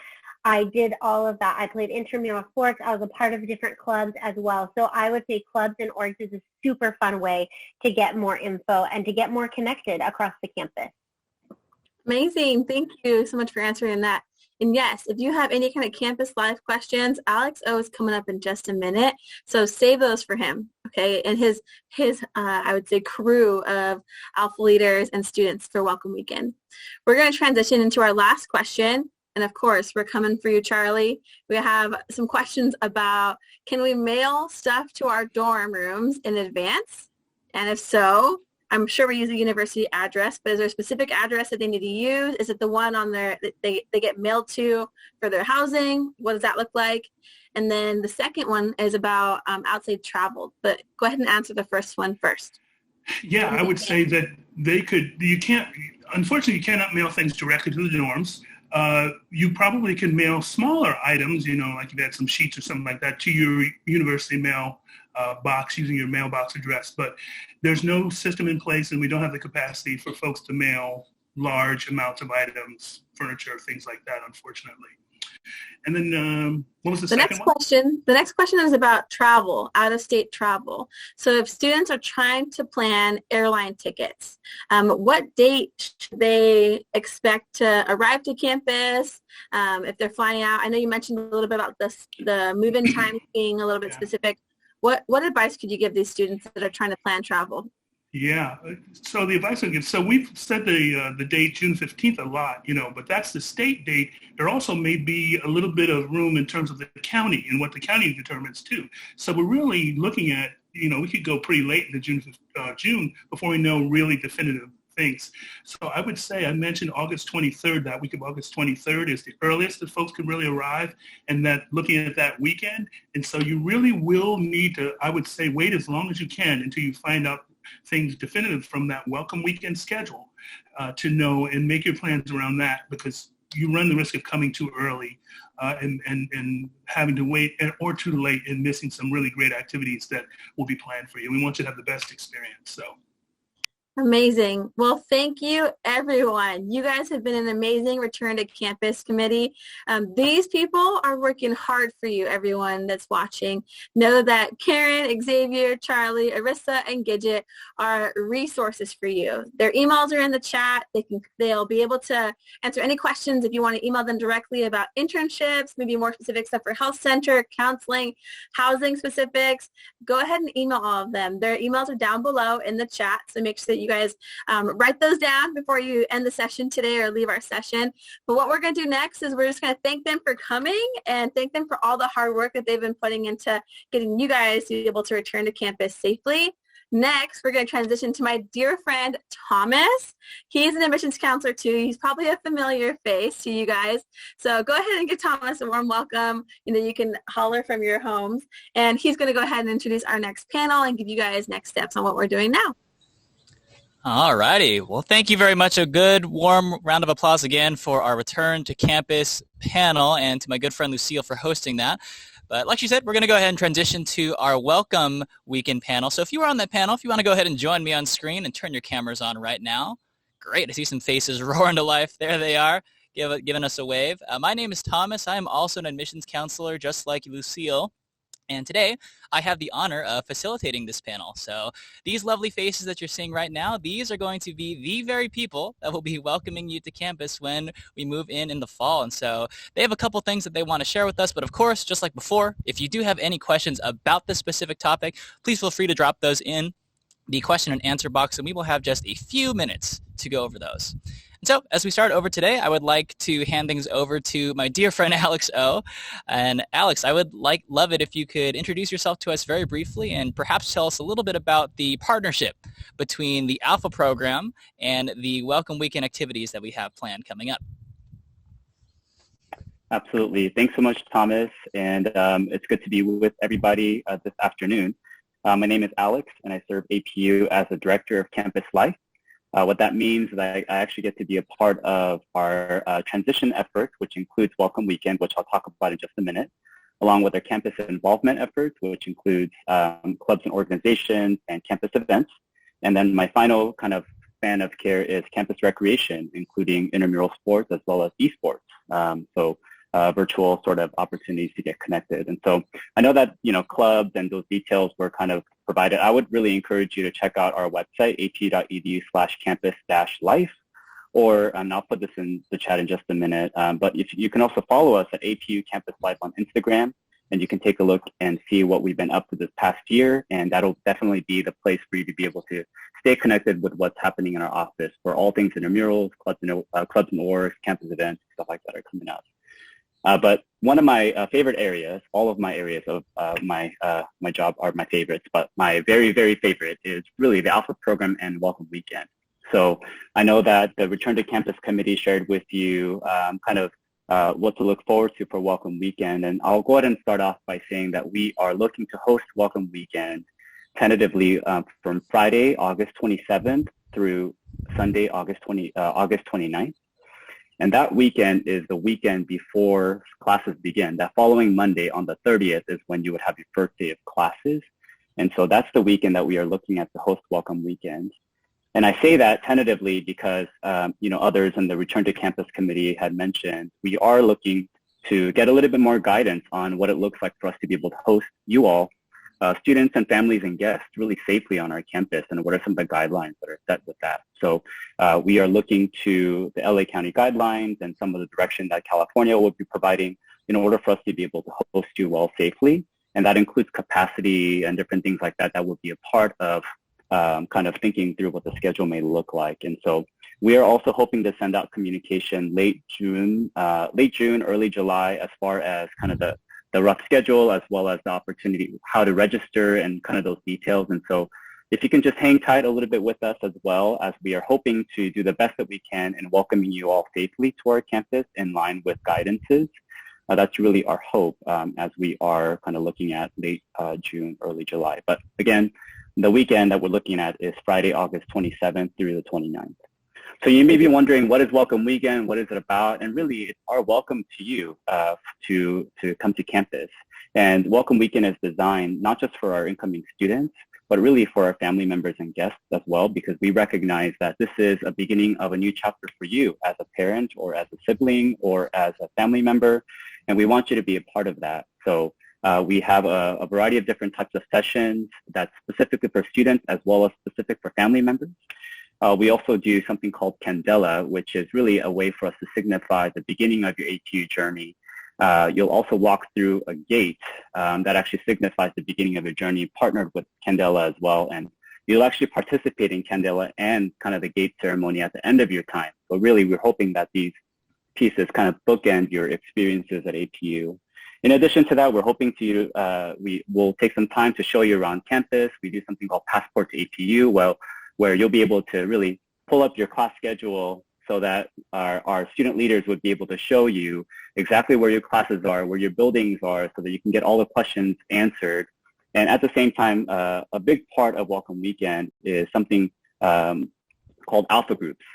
I did all of that. I played intramural sports. I was a part of different clubs as well. So I would say clubs and orgs is a super fun way to get more info and to get more connected across the campus. Amazing. Thank you so much for answering that. And yes, if you have any kind of campus life questions, Alex O is coming up in just a minute. So save those for him, okay? And his I would say, crew of Alpha leaders and students for Welcome Weekend. We're going to transition into our last question. And of course, we're coming for you, Charlie. We have some questions about, can we mail stuff to our dorm rooms in advance? And if so, I'm sure we use a university address, but is there a specific address that they need to use? Is it the one on their that they get mailed to for their housing? What does that look like? And then the second one is about outside travel. But go ahead and answer the first one first. Yeah, I would say that unfortunately, you cannot mail things directly to the dorms. You probably can mail smaller items, like if you had some sheets or something like that, to your university mail box using your mailbox address. But there's no system in place, and we don't have the capacity for folks to mail large amounts of items, furniture, things like that, unfortunately. And then what was the second one? The next question is about travel, out-of-state travel. So if students are trying to plan airline tickets, what date should they expect to arrive to campus if they're flying out? I know you mentioned a little bit about the move-in time being a little bit specific. What advice could you give these students that are trying to plan travel? Yeah, so the advice I give, so we've said the date June 15th a lot, but that's the state date. There also may be a little bit of room in terms of the county and what the county determines too. So we're really looking at, we could go pretty late in the June before we know really definitive things. So I would say I mentioned August 23rd, that week of August 23rd is the earliest that folks can really arrive, and that looking at that weekend. And so you really will need to, I would say, wait as long as you can until you find out things definitive from that welcome weekend schedule to know and make your plans around that, because you run the risk of coming too early and having to wait or too late and missing some really great activities that will be planned for you. We want you to have the best experience. So. Amazing. Well, thank you, everyone. You guys have been an amazing Return to Campus committee. These people are working hard for you, everyone that's watching. Know that Karen, Xavier, Charlie, Arissa, and Gidget are resources for you. Their emails are in the chat. They'll be able to answer any questions if you want to email them directly about internships, maybe more specific stuff for health center, counseling, housing specifics. Go ahead and email all of them. Their emails are down below in the chat, so make sure that you guys write those down before you end the session today or leave our session. But what we're going to do next is we're just going to thank them for coming and thank them for all the hard work that they've been putting into getting you guys to be able to return to campus safely. Next, we're going to transition to my dear friend, Thomas. He's an admissions counselor, too. He's probably a familiar face to you guys. So go ahead and give Thomas a warm welcome. You can holler from your homes. And he's going to go ahead and introduce our next panel and give you guys next steps on what we're doing now. All righty. Well, thank you very much. A good, warm round of applause again for our Return to Campus panel and to my good friend Lucille for hosting that. But like she said, we're going to go ahead and transition to our Welcome Weekend panel. So if you were on that panel, if you want to go ahead and join me on screen and turn your cameras on right now. Great. I see some faces roaring to life. There they are, giving us a wave. My name is Thomas. I am also an admissions counselor, just like Lucille. And today, I have the honor of facilitating this panel. So these lovely faces that you're seeing right now, these are going to be the very people that will be welcoming you to campus when we move in the fall. And so they have a couple things that they want to share with us. But of course, just like before, if you do have any questions about this specific topic, please feel free to drop those in the question and answer box, and we will have just a few minutes to go over those. So as we start over today, I would like to hand things over to my dear friend Alex O. And Alex, I would love it if you could introduce yourself to us very briefly and perhaps tell us a little bit about the partnership between the Alpha program and the Welcome Weekend activities that we have planned coming up. Absolutely. Thanks so much, Thomas. And it's good to be with everybody this afternoon. My name is Alex, and I serve APU as the Director of Campus Life. What that means is I actually get to be a part of our transition effort, which includes Welcome Weekend, which I'll talk about in just a minute, along with our campus involvement efforts, which includes clubs and organizations and campus events. And then my final kind of span of care is campus recreation, including intramural sports as well as esports. So virtual sort of opportunities to get connected. And so I know that, clubs and those details were kind of provided. I would really encourage you to check out our website, apu.edu/campus-life, and I'll put this in the chat in just a minute. But if you can also follow us at APU Campus Life on Instagram, and you can take a look and see what we've been up to this past year, and that'll definitely be the place for you to be able to stay connected with what's happening in our office for all things intramurals, clubs and orgs, campus events, stuff like that are coming up. But one of my favorite areas, all of my areas of my job are my favorites, but my very, very favorite is really the Alpha program and Welcome Weekend. So I know that the Return to Campus Committee shared with you what to look forward to for Welcome Weekend. And I'll go ahead and start off by saying that we are looking to host Welcome Weekend tentatively from Friday, August 27th through Sunday, August 29th. And that weekend is the weekend before classes begin. That following Monday on the 30th is when you would have your first day of classes. And so that's the weekend that we are looking at to host Welcome Weekend. And I say that tentatively because, others in the Return to Campus Committee had mentioned we are looking to get a little bit more guidance on what it looks like for us to be able to host you all, students and families and guests, really safely on our campus, and what are some of the guidelines that are set with that. So we are looking to the LA County guidelines and some of the direction that California will be providing in order for us to be able to host you all safely. And that includes capacity and different things like that that would be a part of kind of thinking through what the schedule may look like. And so we are also hoping to send out communication late June, early July, as far as kind of the rough schedule, as well as the opportunity, how to register and kind of those details. And so if you can just hang tight a little bit with us, as well as we are hoping to do the best that we can in welcoming you all safely to our campus in line with guidances. That's really our hope as we are kind of looking at late June, early July. But again, the weekend that we're looking at is Friday, August 27th through the 29th. So you may be wondering, what is Welcome Weekend? What is it about? And really, it's our welcome to you to come to campus. And Welcome Weekend is designed not just for our incoming students, but really for our family members and guests as well, because we recognize that this is a beginning of a new chapter for you as a parent or as a sibling or as a family member. And we want you to be a part of that. So we have a variety of different types of sessions that's specifically for students as well as specific for family members. We also do something called Candela, which is really a way for us to signify the beginning of your APU journey. You'll also walk through a gate that actually signifies the beginning of your journey, partnered with Candela as well. And you'll actually participate in Candela and kind of the gate ceremony at the end of your time. So really, we're hoping that these pieces kind of bookend your experiences at APU. In addition to that, we're hoping to, we will take some time to show you around campus. We do something called Passport to APU, where you'll be able to really pull up your class schedule so that our student leaders would be able to show you exactly where your classes are, where your buildings are, so that you can get all the questions answered. And at the same time, a big part of Welcome Weekend is something called Alpha Groups,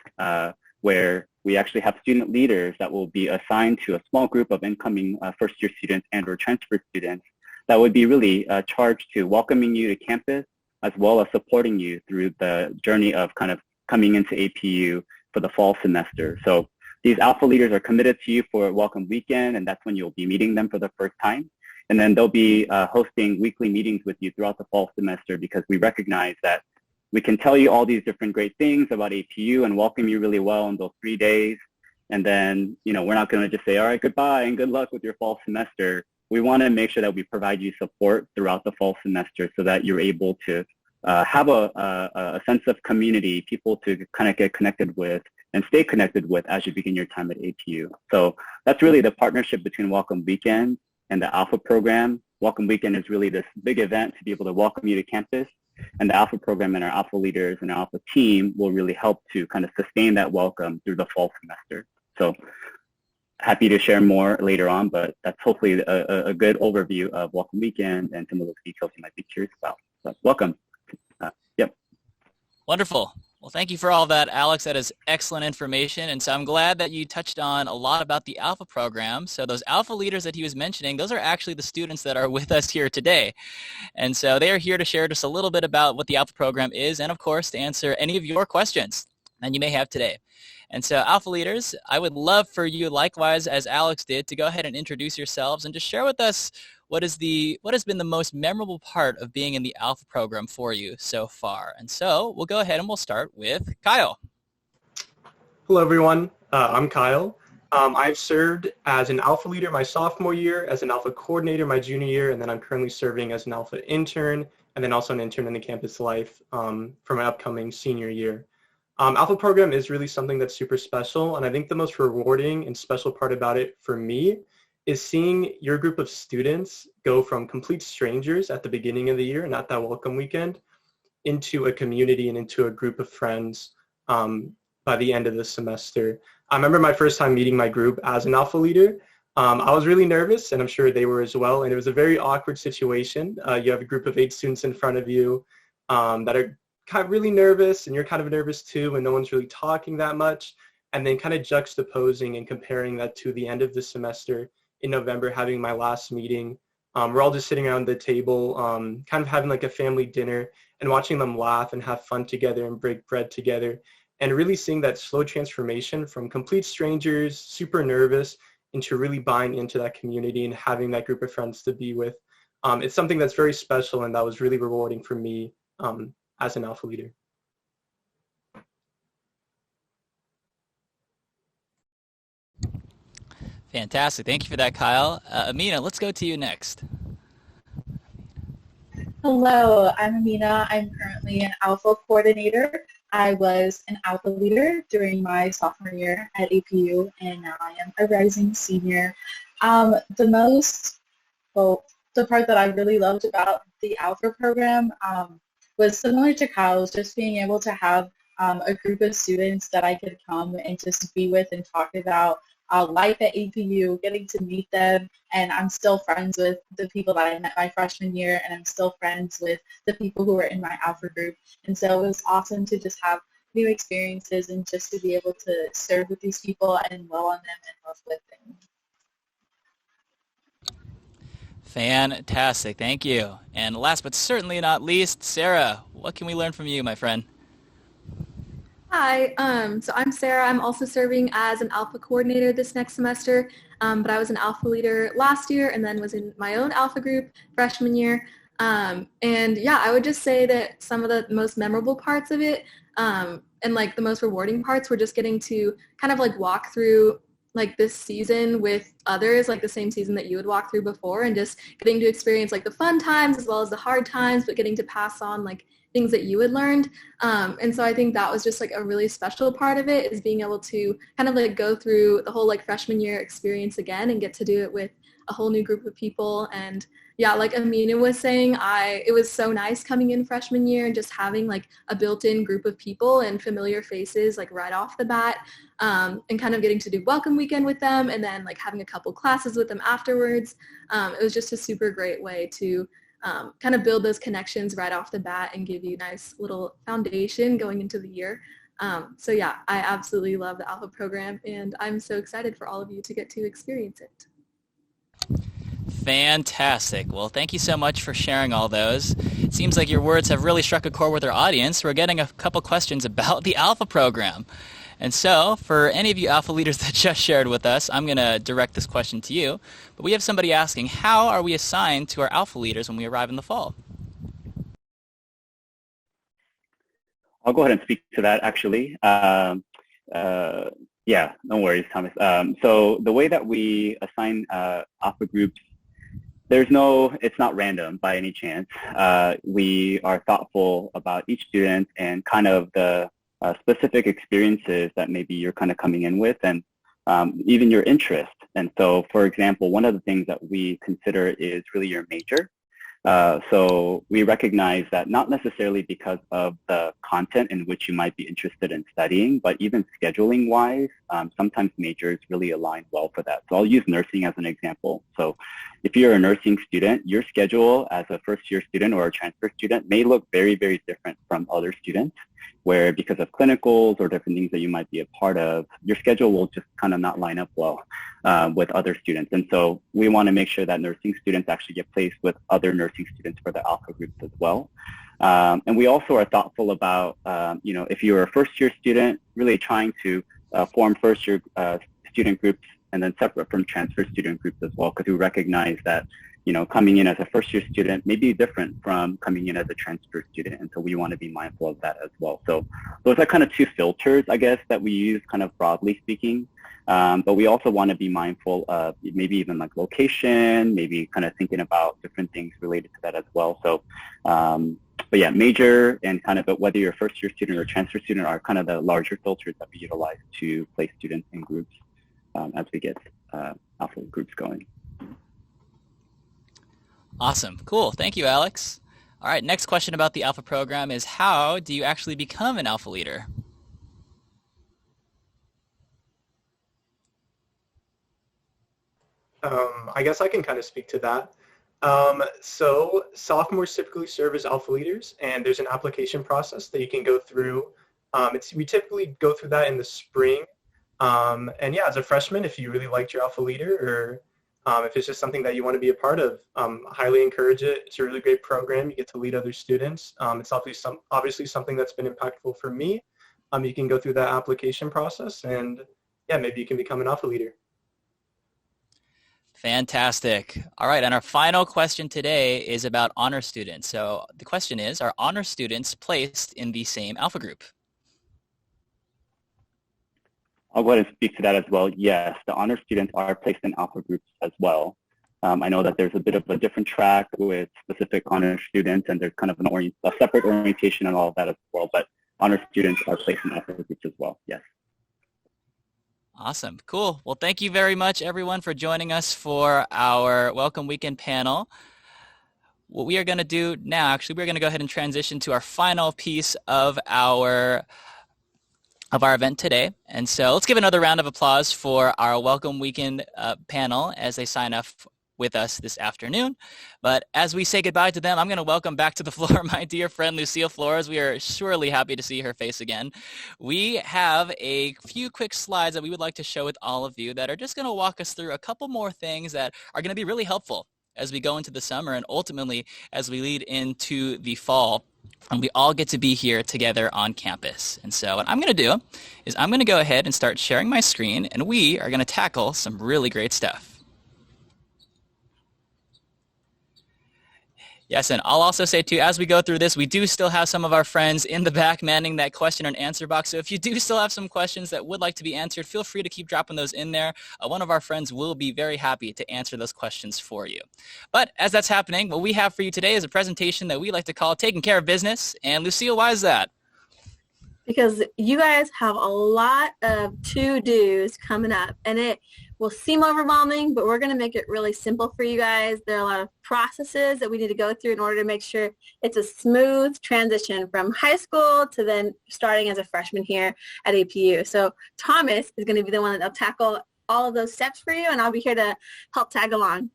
where we actually have student leaders that will be assigned to a small group of incoming first-year students and or transfer students that would be really charged to welcoming you to campus, as well as supporting you through the journey of kind of coming into APU for the fall semester. So these Alpha leaders are committed to you for Welcome Weekend, and that's when you'll be meeting them for the first time. And then they'll be hosting weekly meetings with you throughout the fall semester, because we recognize that we can tell you all these different great things about APU and welcome you really well in those 3 days. And then, we're not going to just say, all right, goodbye and good luck with your fall semester. We want to make sure that we provide you support throughout the fall semester so that you're able to have a sense of community, people to kind of get connected with and stay connected with as you begin your time at APU. So that's really the partnership between Welcome Weekend and the Alpha program. Welcome Weekend is really this big event to be able to welcome you to campus. And the Alpha program and our Alpha leaders and our Alpha team will really help to kind of sustain that welcome through the fall semester. So happy to share more later on, but that's hopefully a good overview of Welcome Weekend and some of those details you might be curious about. So welcome. Yep. Wonderful. Well, thank you for all that, Alex. That is excellent information. And so I'm glad that you touched on a lot about the Alpha program. So those Alpha leaders that he was mentioning, those are actually the students that are with us here today. And so they are here to share just a little bit about what the Alpha program is, and of course, to answer any of your questions that you may have today. And so Alpha leaders, I would love for you, likewise, as Alex did, to go ahead and introduce yourselves and just share with us what has been the most memorable part of being in the Alpha program for you so far. And so we'll go ahead and we'll start with Kyle. Hello, everyone. I'm Kyle. I've served as an Alpha leader my sophomore year, as an Alpha coordinator my junior year, and then I'm currently serving as an Alpha intern, and then also an intern in the campus life for my upcoming senior year. Alpha program is really something that's super special, and I think the most rewarding and special part about it for me is seeing your group of students go from complete strangers at the beginning of the year and at that welcome weekend into a community and into a group of friends by the end of the semester. I remember my first time meeting my group as an alpha leader. I was really nervous, and I'm sure they were as well, and it was a very awkward situation. You have a group of 8 students in front of you that are kind of really nervous, and you're kind of nervous too, and no one's really talking that much, and then kind of juxtaposing and comparing that to the end of the semester in November, having my last meeting. We're all just sitting around the table, kind of having like a family dinner and watching them laugh and have fun together and break bread together, and really seeing that slow transformation from complete strangers, super nervous, into really buying into that community and having that group of friends to be with. It's something that's very special, and that was really rewarding for me as an alpha leader. Fantastic. Thank you for that, Kyle. Amina, let's go to you next. Hello, I'm Amina. I'm currently an alpha coordinator. I was an alpha leader during my sophomore year at APU, and now I am a rising senior. The part that I really loved about the alpha program was similar to Kyle's, just being able to have a group of students that I could come and just be with and talk about life at APU, getting to meet them, and I'm still friends with the people that I met my freshman year, and I'm still friends with the people who were in my alpha group. And so it was awesome to just have new experiences and just to be able to serve with these people and love on them and love with them. Fantastic. Thank you. And last but certainly not least, Sarah, what can we learn from you, my friend? Hi, so I'm Sarah. I'm also serving as an alpha coordinator this next semester, but I was an alpha leader last year and then was in my own alpha group freshman year. And yeah, I would just say that some of the most memorable parts of it and like the most rewarding parts were just getting to kind of like walk through like this season with others, like the same season that you would walk through before, and just getting to experience like the fun times as well as the hard times, but getting to pass on like things that you had learned. And so I think that was just like a really special part of it, is being able to kind of like go through the whole like freshman year experience again and get to do it with a whole new group of people. And yeah, like Amina was saying, it was so nice coming in freshman year and just having like a built-in group of people and familiar faces like right off the bat, and kind of getting to do welcome weekend with them and then like having a couple classes with them afterwards. It was just a super great way to kind of build those connections right off the bat and give you a nice little foundation going into the year. So yeah, I absolutely love the Alpha program, and I'm so excited for all of you to get to experience it. Fantastic. Well, thank you so much for sharing all those. It seems like your words have really struck a chord with our audience. We're getting a couple questions about the Alpha program. And so, for any of you Alpha leaders that just shared with us, I'm going to direct this question to you. But we have somebody asking, how are we assigned to our Alpha leaders when we arrive in the fall? I'll go ahead and speak to that, actually. Yeah, no worries, Thomas. So the way that we assign Alpha groups, it's not random by any chance. We are thoughtful about each student and kind of the specific experiences that maybe you're kind of coming in with, and even your interest. And so, for example, one of the things that we consider is really your major. So we recognize that not necessarily because of the content in which you might be interested in studying, but even scheduling-wise, sometimes majors really align well for that. So I'll use nursing as an example. So if you're a nursing student, your schedule as a first-year student or a transfer student may look very, very different from other students, where because of clinicals or different things that you might be a part of, your schedule will just kind of not line up well with other students. And so we want to make sure that nursing students actually get placed with other nursing students for the Alpha groups as well. And we also are thoughtful about, if you're a first-year student, really trying to form first-year student groups and then separate from transfer student groups as well, because we recognize that coming in as a first-year student may be different from coming in as a transfer student, and so we want to be mindful of that as well. So those are kind of two filters, I guess, that we use kind of broadly speaking, but we also want to be mindful of maybe even like location, maybe kind of thinking about different things related to that as well. So, but yeah, major and kind of whether you're a first-year student or transfer student are kind of the larger filters that we utilize to place students in groups as we get alpha groups going. Awesome. Cool. Thank you, Alex. All right, next question about the alpha program is how do you actually become an alpha leader? I guess I can kind of speak to that. So sophomores typically serve as alpha leaders, and there's an application process that you can go through. We typically go through that in the spring. And yeah, as a freshman, if you really liked your alpha leader, or if it's just something that you want to be a part of, I highly encourage it. It's a really great program. You get to lead other students. It's obviously something that's been impactful for me. You can go through that application process, and yeah, maybe you can become an alpha leader. Fantastic. All right, and our final question today is about honor students. So the question is, are honor students placed in the same alpha group? I'll go ahead and speak to that as well. Yes, the honor students are placed in alpha groups as well. I know that there's a bit of a different track with specific honor students, and there's kind of a separate orientation and all of that as well, but honor students are placed in alpha groups as well, yes. Awesome. Cool. Well, thank you very much, everyone, for joining us for our Welcome Weekend panel. What we are going to do now, actually, we're going to go ahead and transition to our final piece of our event today. And so let's give another round of applause for our Welcome Weekend panel as they sign up with us this afternoon. But as we say goodbye to them, I'm going to welcome back to the floor my dear friend Lucille Flores. We are surely happy to see her face again. We have a few quick slides that we would like to show with all of you that are just going to walk us through a couple more things that are going to be really helpful as we go into the summer and ultimately as we lead into the fall. And we all get to be here together on campus. And so what I'm going to do is I'm going to go ahead and start sharing my screen, and we are going to tackle some really great stuff. Yes, and I'll also say, too, as we go through this, we do still have some of our friends in the back manning that question and answer box. So if you do still have some questions that would like to be answered, feel free to keep dropping those in there. One of our friends will be very happy to answer those questions for you. But as that's happening, what we have for you today is a presentation that we like to call Taking Care of Business. And Lucille, why is that? Because you guys have a lot of to-dos coming up, and it will seem overwhelming, but we're going to make it really simple for you guys. There are a lot of processes that we need to go through in order to make sure it's a smooth transition from high school to then starting as a freshman here at APU. So Thomas is going to be the one that'll tackle all of those steps for you, and I'll be here to help tag along.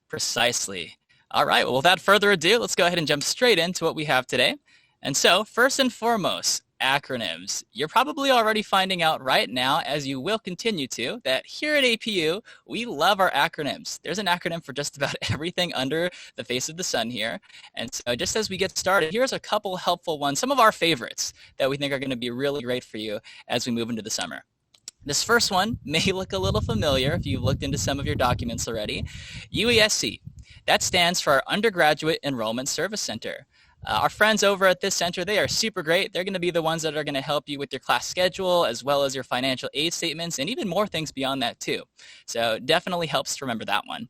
Precisely. All right, well, without further ado, let's go ahead and jump straight into what we have today. And so, first and foremost, acronyms. You're probably already finding out right now, as you will continue to, that here at APU, we love our acronyms. There's an acronym for just about everything under the face of the sun here. And so just as we get started, here's a couple helpful ones, some of our favorites that we think are going to be really great for you as we move into the summer. This first one may look a little familiar if you've looked into some of your documents already. UESC. That stands for our Undergraduate Enrollment Service Center. Our friends over at this center, they are super great. They're going to be the ones that are going to help you with your class schedule as well as your financial aid statements and even more things beyond that too. So definitely helps to remember that one.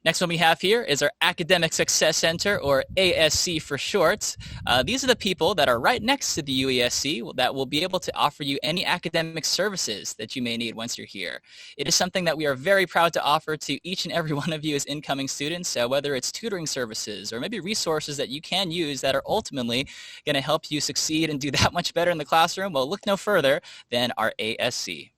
Next one we have here is our Academic Success Center, or ASC for short. These are the people that are right next to the UESC that will be able to offer you any academic services that you may need once you're here. It is something that we are very proud to offer to each and every one of you as incoming students, so whether it's tutoring services or maybe resources that you can use that are ultimately going to help you succeed and do that much better in the classroom, well, look no further than our ASC.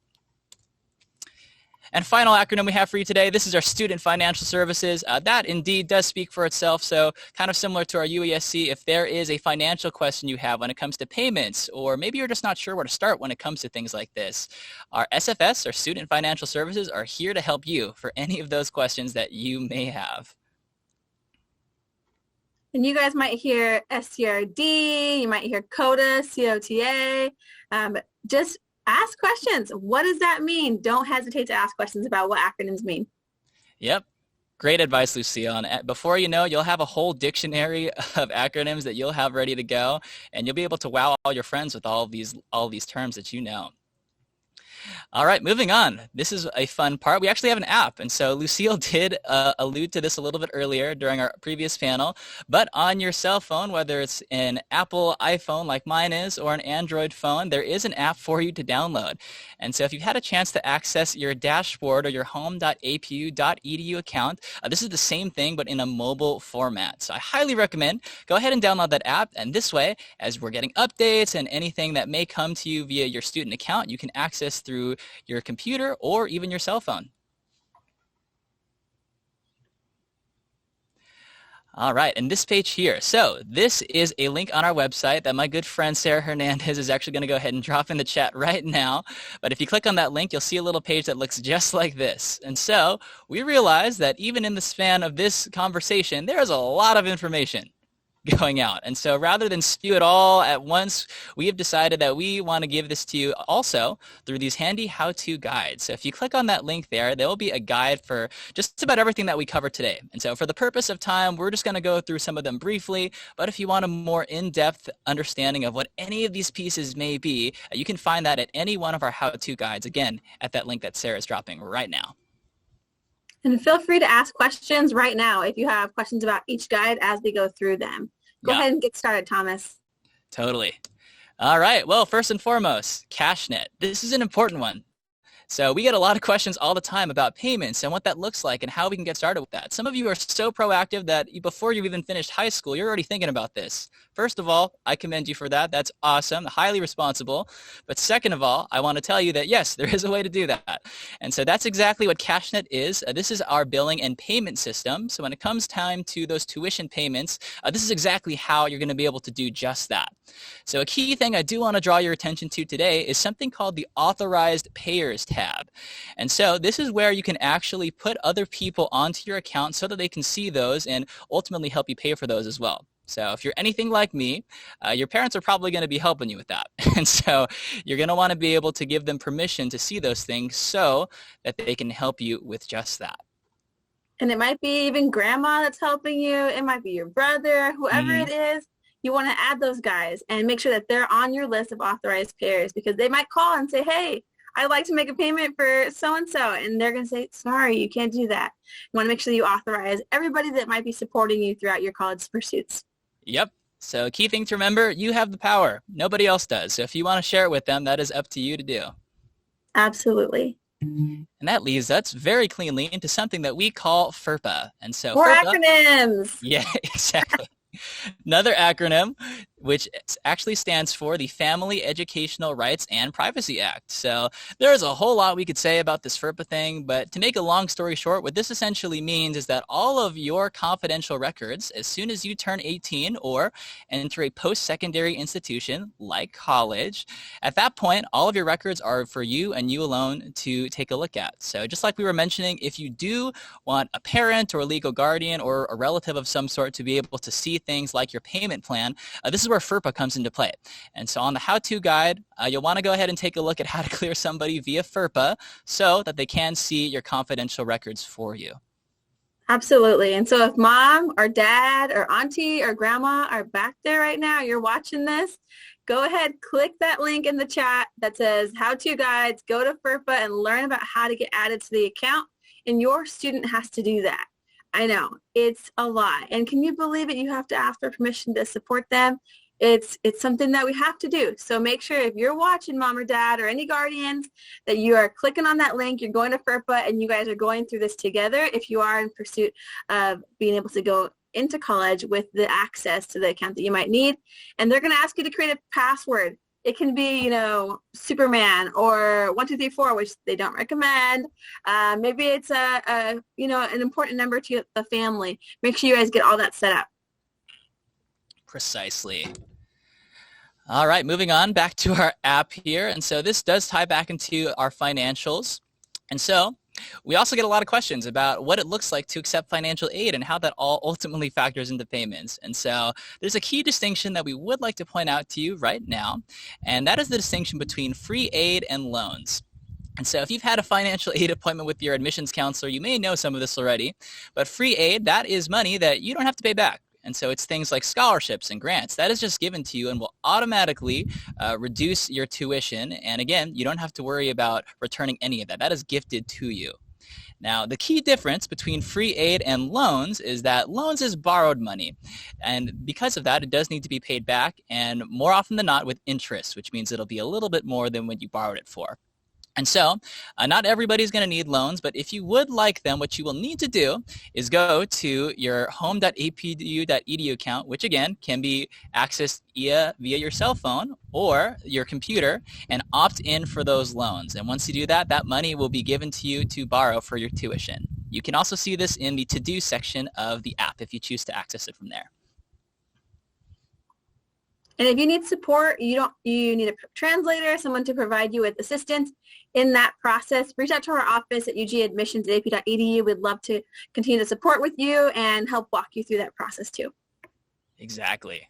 And final acronym we have for you today, this is our Student Financial Services. That indeed does speak for itself. So kind of similar to our UESC, if there is a financial question you have when it comes to payments, or maybe you're just not sure where to start when it comes to things like this, our SFS, our Student Financial Services, are here to help you for any of those questions that you may have. And you guys might hear SCRD, you might hear COTA, COTA, but just ask questions. What does that mean? Don't hesitate to ask questions about what acronyms mean. Yep. Great advice, Lucille. And before you know, you'll have a whole dictionary of acronyms that you'll have ready to go, and you'll be able to wow all your friends with all these terms that you know. All right, moving on. This is a fun part. We actually have an app. And so Lucille did allude to this a little bit earlier during our previous panel. But on your cell phone, whether it's an Apple iPhone like mine is or an Android phone, there is an app for you to download. And so if you've had a chance to access your dashboard or your home.apu.edu account, this is the same thing but in a mobile format. So I highly recommend go ahead and download that app. And this way, as we're getting updates and anything that may come to you via your student account, you can access through your computer or even your cell phone. All right, and this page here. So this is a link on our website that my good friend Sarah Hernandez is actually going to go ahead and drop in the chat right now. But if you click on that link, you'll see a little page that looks just like this. And so we realize that even in the span of this conversation, there is a lot of information going out. And so rather than spew it all at once, we have decided that we want to give this to you also through these handy how-to guides. So if you click on that link there will be a guide for just about everything that we covered today. And so for the purpose of time, we're just going to go through some of them briefly. But if you want a more in-depth understanding of what any of these pieces may be, you can find that at any one of our how-to guides, again, at that link that Sarah's dropping right now. And feel free to ask questions right now if you have questions about each guide as we go through them. Go ahead and get started, Thomas. Totally. All right. Well, first and foremost, CashNet. This is an important one. So we get a lot of questions all the time about payments and what that looks like and how we can get started with that. Some of you are so proactive that before you've even finished high school, you're already thinking about this. First of all, I commend you for that. That's awesome, highly responsible. But second of all, I want to tell you that, yes, there is a way to do that. And so that's exactly what CashNet is. This is our billing and payment system. So when it comes time to those tuition payments, this is exactly how you're going to be able to do just that. So a key thing I do want to draw your attention to today is something called the Authorized Payers tab. And so this is where you can actually put other people onto your account so that they can see those and ultimately help you pay for those as well. So if you're anything like me, your parents are probably going to be helping you with that. And so you're going to want to be able to give them permission to see those things so that they can help you with just that. And it might be even grandma that's helping you. It might be your brother, whoever it is. You want to add those guys and make sure that they're on your list of authorized payers because they might call and say, hey, I'd like to make a payment for so-and-so. And they're going to say, sorry, you can't do that. You want to make sure you authorize everybody that might be supporting you throughout your college pursuits. Yep. So key thing to remember, you have the power. Nobody else does. So if you want to share it with them, that is up to you to do. Absolutely. And that leads us very cleanly into something that we call FERPA. And so more FERPA, acronyms. Yeah, exactly. Another acronym, which actually stands for the Family Educational Rights and Privacy Act. So there's a whole lot we could say about this FERPA thing, but to make a long story short, what this essentially means is that all of your confidential records, as soon as you turn 18 or enter a post-secondary institution like college, at that point, all of your records are for you and you alone to take a look at. So just like we were mentioning, if you do want a parent or a legal guardian or a relative of some sort to be able to see things like your payment plan, this is where FERPA comes into play. And so on the how-to guide, you'll want to go ahead and take a look at how to clear somebody via FERPA so that they can see your confidential records for you. Absolutely. And so if mom or dad or auntie or grandma are back there right now, you're watching this, go ahead, click that link in the chat that says how-to guides, go to FERPA and learn about how to get added to the account. And your student has to do that. I know, it's a lot. And can you believe it? You have to ask for permission to support them. It's something that we have to do. So make sure if you're watching mom or dad or any guardians that you are clicking on that link, you're going to FERPA and you guys are going through this together if you are in pursuit of being able to go into college with the access to the account that you might need. And they're going to ask you to create a password. It can be, Superman or 1234, which they don't recommend. Maybe it's an important number to the family. Make sure you guys get all that set up. Precisely. All right, moving on back to our app here. And so this does tie back into our financials. And so we also get a lot of questions about what it looks like to accept financial aid and how that all ultimately factors into payments. And so there's a key distinction that we would like to point out to you right now, and that is the distinction between free aid and loans. And so if you've had a financial aid appointment with your admissions counselor, you may know some of this already, but free aid, that is money that you don't have to pay back. And so it's things like scholarships and grants. That is just given to you and will automatically reduce your tuition. And again, you don't have to worry about returning any of that. That is gifted to you. Now, the key difference between free aid and loans is that loans is borrowed money. And because of that, it does need to be paid back, and more often than not with interest, which means it'll be a little bit more than what you borrowed it for. And so, not everybody's going to need loans, but if you would like them, what you will need to do is go to your home.apu.edu account, which again can be accessed via your cell phone or your computer, and opt in for those loans. And once you do that, that money will be given to you to borrow for your tuition. You can also see this in the to-do section of the app if you choose to access it from there. And if you need support, you need a translator, someone to provide you with assistance in that process, reach out to our office at ugadmissions@apu.edu. We'd love to continue to support with you and help walk you through that process too. Exactly.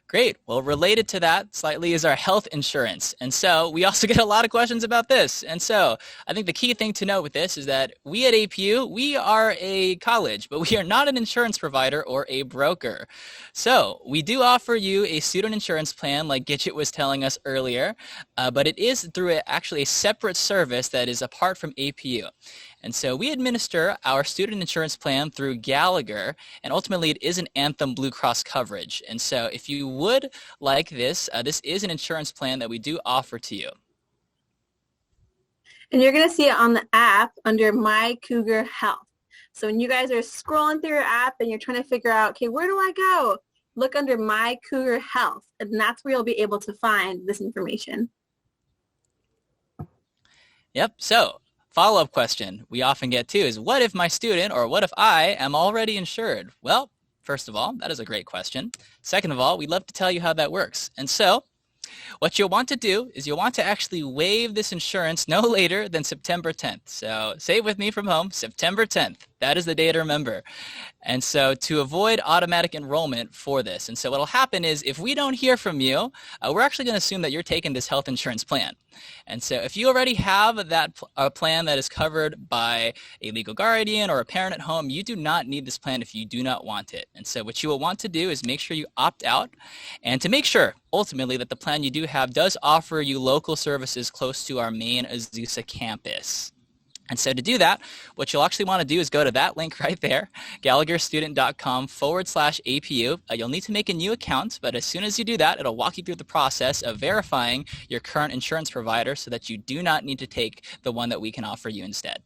Great. Well, related to that slightly is our health insurance. And so we also get a lot of questions about this. And so I think the key thing to note with this is that we at APU, we are a college, but we are not an insurance provider or a broker. So we do offer you a student insurance plan like Gidget was telling us earlier, but it is through actually a separate service that is apart from APU. And so we administer our student insurance plan through Gallagher, and ultimately it is an Anthem Blue Cross coverage. And so if you would like this, this is an insurance plan that we do offer to you. And you're going to see it on the app under My Cougar Health. So when you guys are scrolling through your app and you're trying to figure out, okay, where do I go? Look under My Cougar Health, and that's where you'll be able to find this information. Yep. So follow-up question we often get too is, what if my student or what if I am already insured? Well, first of all, that is a great question. Second of all, we'd love to tell you how that works. And so what you'll want to do is you'll want to actually waive this insurance no later than September 10th. So say it with me from home, September 10th. That is the day to remember. And so to avoid automatic enrollment for this. And so what will happen is if we don't hear from you, we're actually going to assume that you're taking this health insurance plan. And so if you already have that plan that is covered by a legal guardian or a parent at home, you do not need this plan if you do not want it. And so what you will want to do is make sure you opt out, and to make sure ultimately that the plan you do have does offer you local services close to our main Azusa campus. And so to do that, what you'll actually want to do is go to that link right there, gallagherstudent.com/APU. You'll need to make a new account, but as soon as you do that, it'll walk you through the process of verifying your current insurance provider so that you do not need to take the one that we can offer you instead.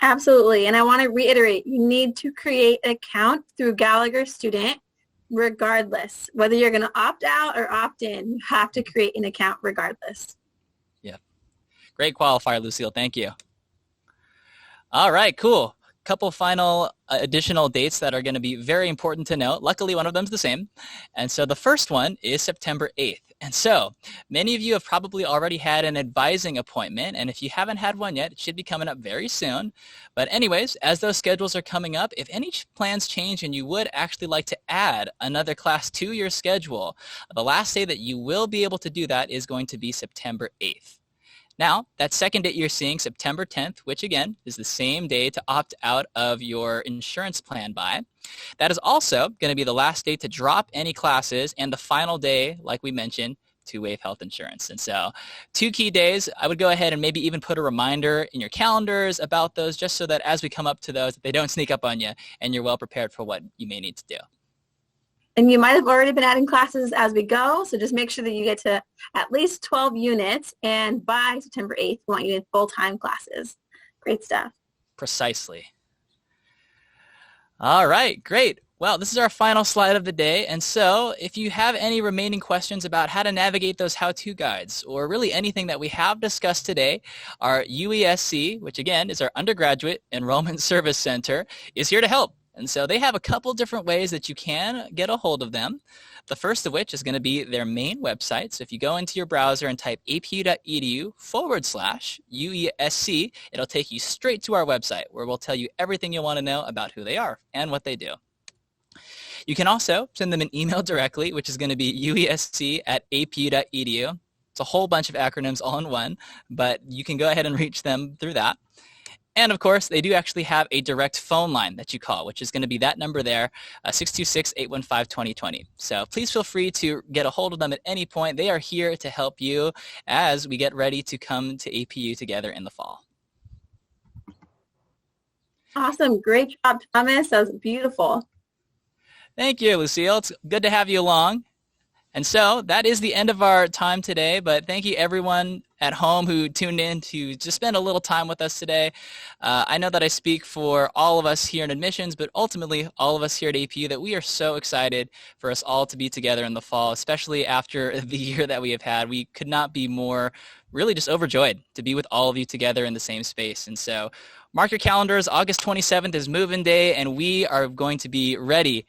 Absolutely. And I want to reiterate, you need to create an account through Gallagher Student regardless. Whether you're going to opt out or opt in, you have to create an account regardless. Great qualifier, Lucille. Thank you. All right, cool. Couple final additional dates that are going to be very important to note. Luckily, one of them is the same. And so the first one is September 8th. And so many of you have probably already had an advising appointment. And if you haven't had one yet, it should be coming up very soon. But anyways, as those schedules are coming up, if any plans change and you would actually like to add another class to your schedule, the last day that you will be able to do that is going to be September 8th. Now, that second date you're seeing, September 10th, which again is the same day to opt out of your insurance plan by, that is also going to be the last day to drop any classes and the final day, like we mentioned, to waive health insurance. And so 2 key days, I would go ahead and maybe even put a reminder in your calendars about those just so that as we come up to those, they don't sneak up on you and you're well prepared for what you may need to do. And you might have already been adding classes as we go, so just make sure that you get to at least 12 units, and by September 8th, we want you in full-time classes. Great stuff. Precisely. All right, great. Well, this is our final slide of the day, and so if you have any remaining questions about how to navigate those how-to guides, or really anything that we have discussed today, our UESC, which again is our Undergraduate Enrollment Service Center, is here to help. And so they have a couple different ways that you can get a hold of them. The first of which is going to be their main website. So if you go into your browser and type apu.edu/UESC, it'll take you straight to our website where we'll tell you everything you want to know about who they are and what they do. You can also send them an email directly, which is going to be uesc@apu.edu. It's a whole bunch of acronyms all in one, but you can go ahead and reach them through that. And of course, they do actually have a direct phone line that you call, which is going to be that number there, 626-815-2020. So please feel free to get a hold of them at any point. They are here to help you as we get ready to come to APU together in the fall. Awesome. Great job, Thomas. That was beautiful. Thank you, Lucille. It's good to have you along. And so that is the end of our time today, but thank you everyone at home who tuned in to just spend a little time with us today. I know that I speak for all of us here in admissions, but ultimately all of us here at APU that we are so excited for us all to be together in the fall, especially after the year that we have had. We could not be more really just overjoyed to be with all of you together in the same space. And so mark your calendars. August 27th is move-in day, and we are going to be ready